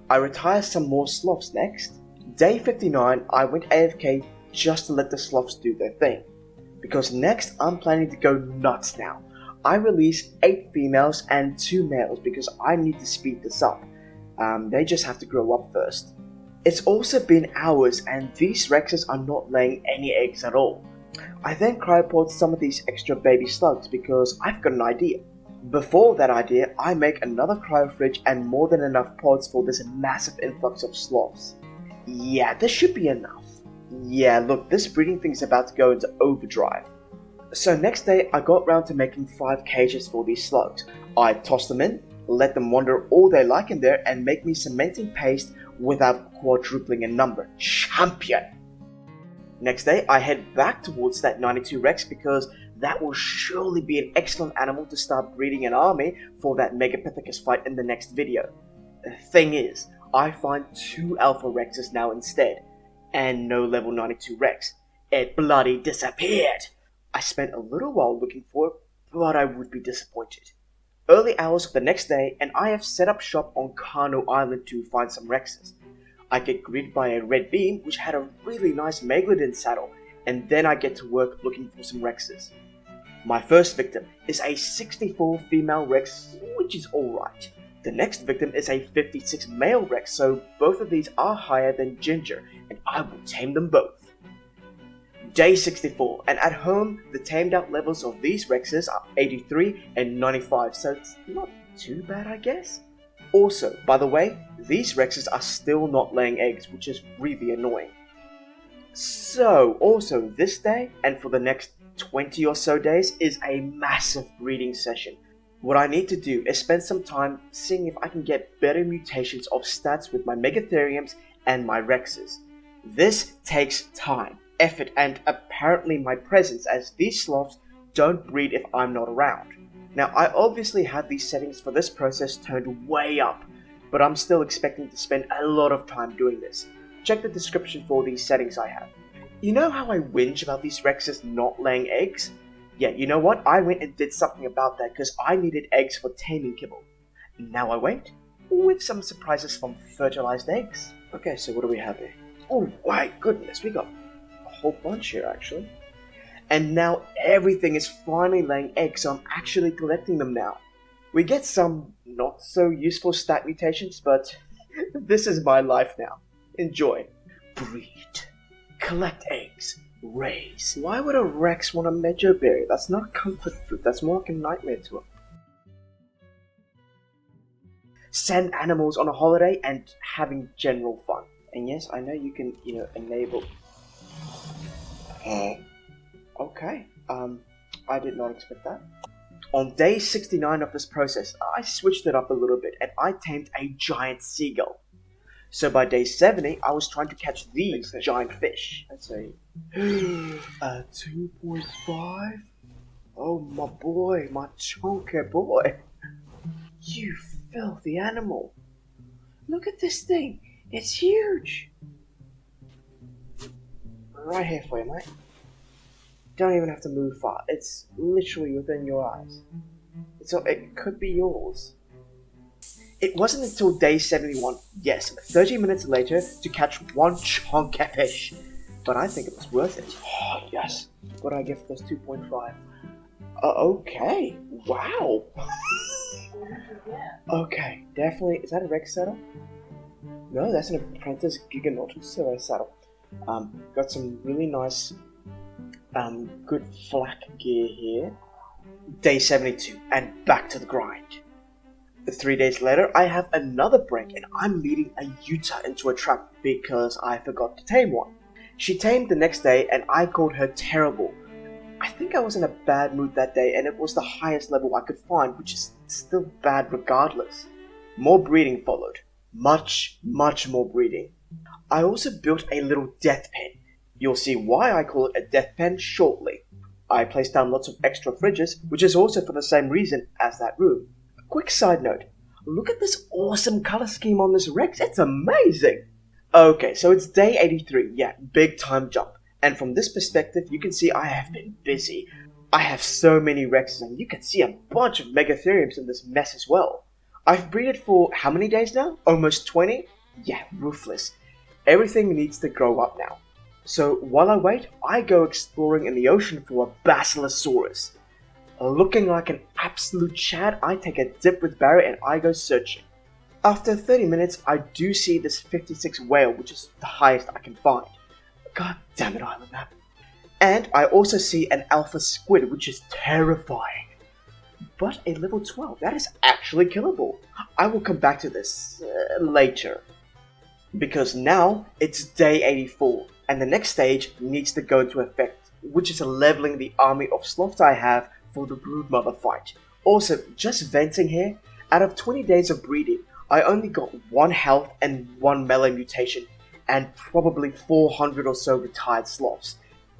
I retire some more sloths next. Day 59, I went AFK just to let the sloths do their thing. Because next, I'm planning to go nuts now. I release 8 females and 2 males because I need to speed this up. They just have to grow up first. It's also been hours and these Rexes are not laying any eggs at all. I then cryopod some of these extra baby slugs because I've got an idea. Before that idea, I make another cryo fridge and more than enough pods for this massive influx of sloths. Yeah, this should be enough. Yeah, look, this breeding thing's about to go into overdrive. So next day, I got round to making 5 cages for these slugs. I toss them in, let them wander all they like in there, and make me cementing paste without quadrupling in number. Champion! Next day, I head back towards that 92 Rex because that will surely be an excellent animal to start breeding an army for that Megapithecus fight in the next video. The thing is, I find 2 Alpha Rexes now instead, and no level 92 Rex. It bloody disappeared! I spent a little while looking for it, but I would be disappointed. Early hours of the next day, and I have set up shop on Cannell Island to find some Rexes. I get greeted by a red beam, which had a really nice Megalodon saddle, and then I get to work looking for some Rexes. My first victim is a 64 female Rex, which is alright. The next victim is a 56 male Rex, so both of these are higher than Ginger, and I will tame them both. Day 64, and at home, the tamed out levels of these Rexes are 83 and 95, so it's not too bad, I guess. Also, by the way, these Rexes are still not laying eggs, which is really annoying. So, also this day, and for the next 20 or so days, is a massive breeding session. What I need to do is spend some time seeing if I can get better mutations of stats with my Megatheriums and my Rexes. This takes time, effort, and apparently my presence, as these sloths don't breed if I'm not around. Now, I obviously have these settings for this process turned way up, but I'm still expecting to spend a lot of time doing this. check the description for these settings I have. You know how I whinge about these Rexes not laying eggs? Yeah, you know what? I went and did something about that because I needed eggs for taming kibble. Now I wait, with some surprises from fertilized eggs. Okay, so what do we have here? Oh my goodness, we got a whole bunch here actually. And now everything is finally laying eggs, so I'm actually collecting them now. We get some not so useful stat mutations, but this is my life now. Enjoy. Breed. Collect eggs. Raise. Why would a Rex want a Medjo berry? That's not a comfort food, that's more like a nightmare to him. Send animals on a holiday and having general fun. And yes, I know you can, enable... Okay, I did not expect that. On day 69 of this process, I switched it up a little bit and I tamed a giant seagull. So by day 70, I was trying to catch these giant fish. Let's say, 2.5? Oh my boy, my chunky boy. You filthy animal. Look at this thing, it's huge. Right here for you, mate. Don't even have to move far. It's literally within your eyes. It could be yours. It wasn't until day 71, yes, 30 minutes later, to catch one chunk of fish. But I think it was worth it. Oh, yes. What do I give for this 2.5? Okay. Wow. Okay, definitely. Is that a Rex saddle? No, that's an Apprentice Giganotus saddle. Got some really nice... good flak gear here. Day 72, and back to the grind. 3 days later, I have another break, and I'm leading a Utah into a trap because I forgot to tame one. She tamed the next day, and I called her terrible. I think I was in a bad mood that day, and it was the highest level I could find, which is still bad regardless. More breeding followed. Much, much more breeding. I also built a little death pen. You'll see why I call it a death pen shortly. I placed down lots of extra fridges, which is also for the same reason as that room. A quick side note, look at this awesome color scheme on this Rex, it's amazing! Okay, so it's day 83, yeah, big time jump. And from this perspective, you can see I have been busy. I have so many Rexes, and you can see a bunch of Megatheriums in this mess as well. I've breeded for how many days now? Almost 20? Yeah, ruthless. Everything needs to grow up now. So while I wait, I go exploring in the ocean for a Basilosaurus. Looking like an absolute Chad, I take a dip with Barry and I go searching. After 30 minutes, I do see this 56 whale, which is the highest I can find. God damn it, Island Map. And I also see an alpha squid, which is terrifying. But a level 12, that is actually killable. I will come back to this later. Because now it's day 84. And the next stage needs to go into effect, which is leveling the army of sloths I have for the Broodmother fight. Also, just venting here, out of 20 days of breeding, I only got 1 health and 1 melee mutation, and probably 400 or so retired sloths.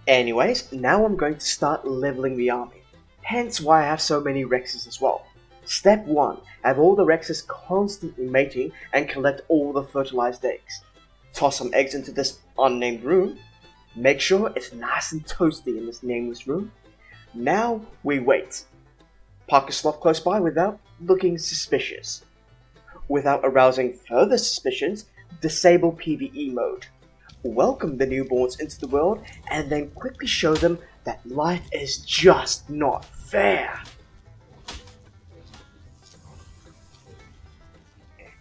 Anyways, now I'm going to start leveling the army, hence why I have so many Rexes as well. Step 1, have all the Rexes constantly mating and collect all the fertilized eggs. Toss some eggs into this unnamed room. Make sure it's nice and toasty in this nameless room. Now we wait. Park a sloth close by without looking suspicious. Without arousing further suspicions, disable PvE mode. Welcome the newborns into the world and then quickly show them that life is just not fair.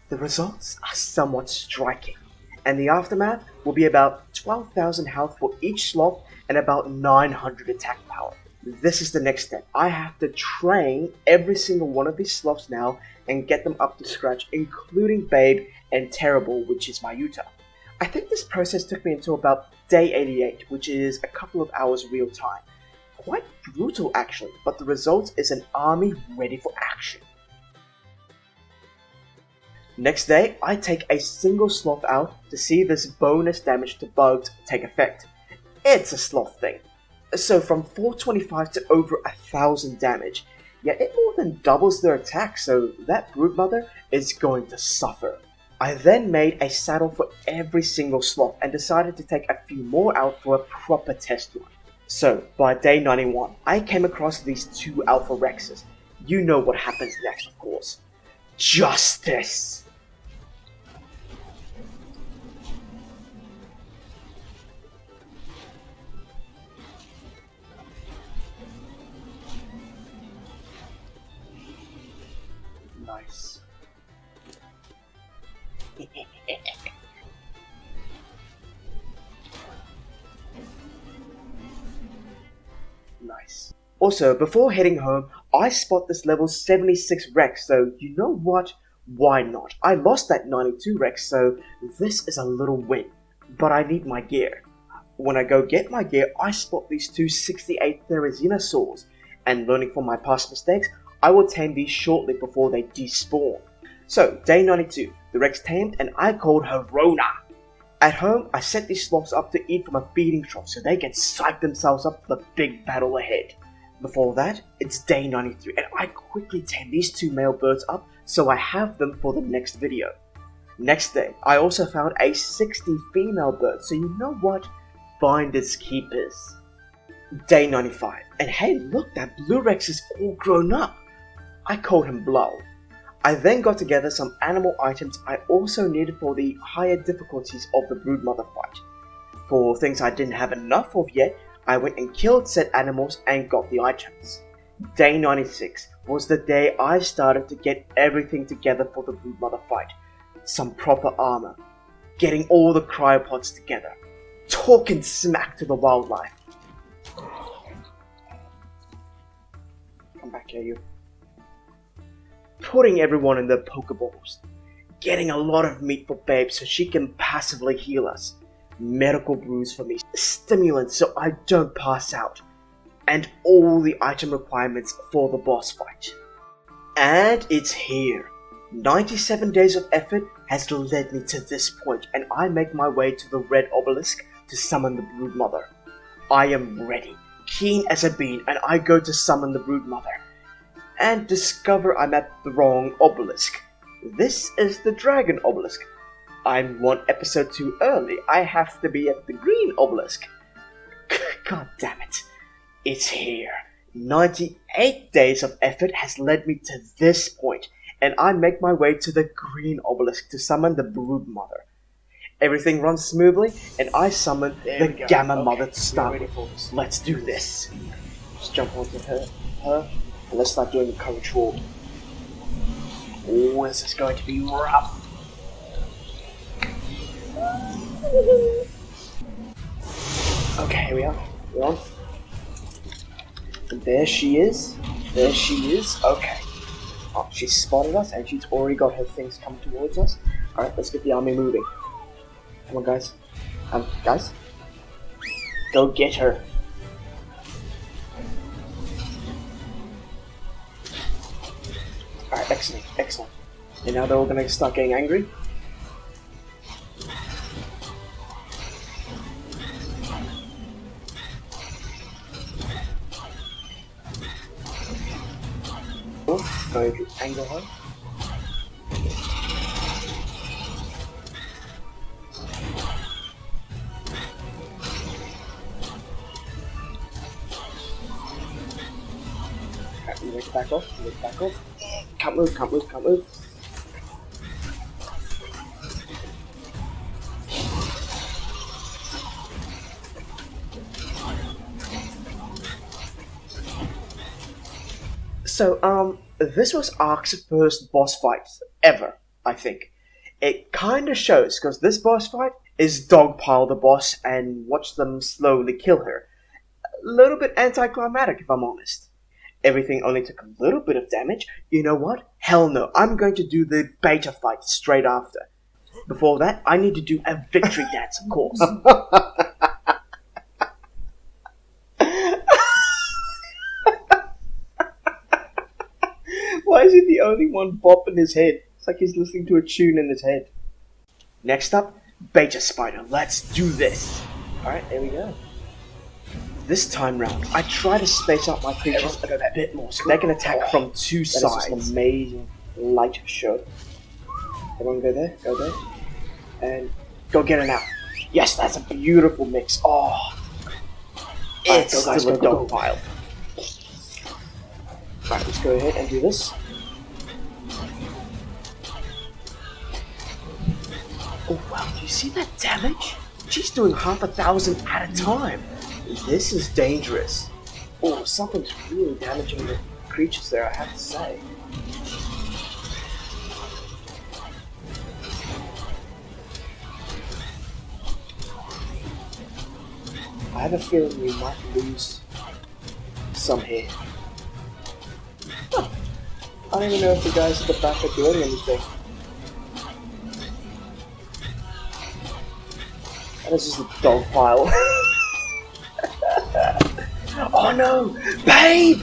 The results are somewhat striking. And the aftermath will be about 12,000 health for each sloth and about 900 attack power. This is the next step. I have to train every single one of these sloths now and get them up to scratch, including Babe and Terrible, which is my Utah. I think this process took me until about day 88, which is a couple of hours real time. Quite brutal actually, but the result is an army ready for action. Next day, I take a single sloth out to see this bonus damage to bugs take effect. It's a sloth thing. So from 425 to over 1000 damage, yet it more than doubles their attack, so that Broodmother is going to suffer. I then made a saddle for every single sloth and decided to take a few more out for a proper test run. So, by day 91, I came across these 2 Alpha Rexes. You know what happens next, of course. Justice! Nice. Nice. Also, before heading home, I spot this level 76 Rex, so you know what? Why not? I lost that 92 Rex, so this is a little win. But I need my gear. When I go get my gear, I spot these 2 68 Therizinosaurs, and learning from my past mistakes, I will tame these shortly before they despawn. So, day 92, the Rex tamed, and I called her Rona. At home, I set these sloths up to eat from a feeding trough so they can psych themselves up for the big battle ahead. Before that, it's day 93, and I quickly tame these 2 male birds up so I have them for the next video. Next day, I also found a 60 female bird, so you know what? Finders keepers. Day 95, and hey look, that blue Rex is all grown up. I called him Blow. I then got together some animal items I also needed for the higher difficulties of the Broodmother fight. For things I didn't have enough of yet, I went and killed said animals and got the items. Day 96 was the day I started to get everything together for the Broodmother fight. Some proper armor, getting all the cryopods together, talking smack to the wildlife. Come back here, you. Putting everyone in their Pokeballs, getting a lot of meat for Babe so she can passively heal us, medical brews for me, stimulants so I don't pass out, and all the item requirements for the boss fight. And it's here. 97 days of effort has led me to this point, and I make my way to the red obelisk to summon the Broodmother. I am ready, keen as a bean, and I go to summon the Broodmother, and discover I'm at the wrong obelisk. This is the dragon obelisk. I'm 1 episode too early. I have to be at the green obelisk. God damn it. It's here. 98 days of effort has led me to this point, and I make my way to the green obelisk to summon the Broodmother. Everything runs smoothly, and I summon the Gamma Mother to start with. Let's do this. Just jump onto her, and let's start doing the courage walk. Oh, this is going to be rough. Okay, here we are. We're on. And there she is. There she is. Okay. Oh, she's spotted us, and she's already got her things coming towards us. Alright, let's get the army moving. Come on, guys. Guys? Go get her. Alright, excellent, excellent. And now they're all gonna start getting angry. Going to anger her. Alright, we need to back off, we need to back off. Can't move, can't move, can't move. So, this was Ark's first boss fight ever, I think. It kinda shows, because this boss fight is dogpile the boss and watch them slowly kill her. A little bit anticlimactic, if I'm honest. Everything only took a little bit of damage. You know what? Hell no, I'm going to do the beta fight straight after. Before that, I need to do a victory dance, of course. Why is he the only one bopping his head? It's like he's listening to a tune in his head. Next up, Beta Spider. Let's do this. Alright, there we go. This time round, I try to space out my creatures a bit more so they can attack from 2 sides. That is just an amazing light show. Everyone go there, and go get it now. Yes, that's a beautiful mix. Oh, it's still a dog pile. Alright, let's go ahead and do this. Oh wow, do you see that damage? She's doing 1,000 at a time. This is dangerous. Oh, something's really damaging the creatures there, I have to say. I have a feeling we might lose some here. Huh. I don't even know if the guys at the back are doing anything. And this is a dog pile. Oh no! Babe!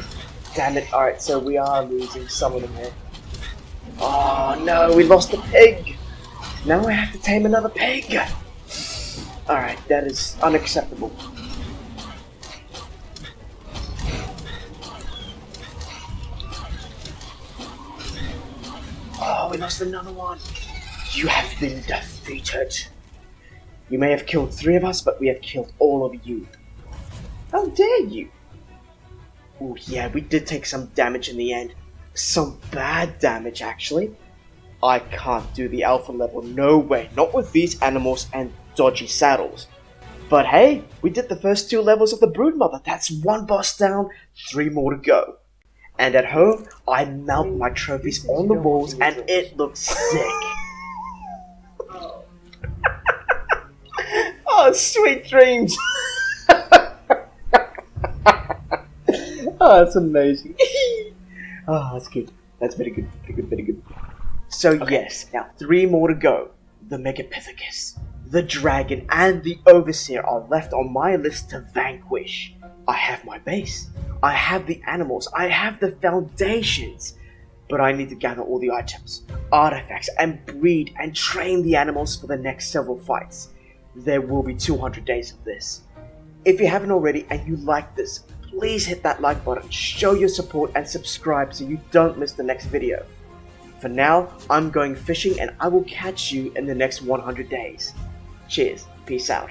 Damn it, alright, so we are losing some of them here. Oh no, we lost the pig! Now I have to tame another pig! Alright, that is unacceptable. Oh, we lost another one! You have been defeated! You may have killed 3 of us, but we have killed all of you. How dare you! Oh yeah, we did take some damage in the end. Some bad damage, actually. I can't do the alpha level, no way. Not with these animals and dodgy saddles. But hey, we did the first 2 levels of the Broodmother. That's 1 boss down, 3 more to go. And at home, I mount my trophies on the walls and it looks sick. Oh, sweet dreams! Oh, that's amazing. Oh, that's good. That's very good, very good, very good. So yes, now 3 more to go. The Megapithecus, the Dragon, and the Overseer are left on my list to vanquish. I have my base, I have the animals, I have the foundations. But I need to gather all the items, artifacts, and breed and train the animals for the next several fights. There will be 200 days of this. If you haven't already and you like this, please hit that like button, show your support, and subscribe so you don't miss the next video. For now, I'm going fishing and I will catch you in the next 100 days. Cheers, peace out.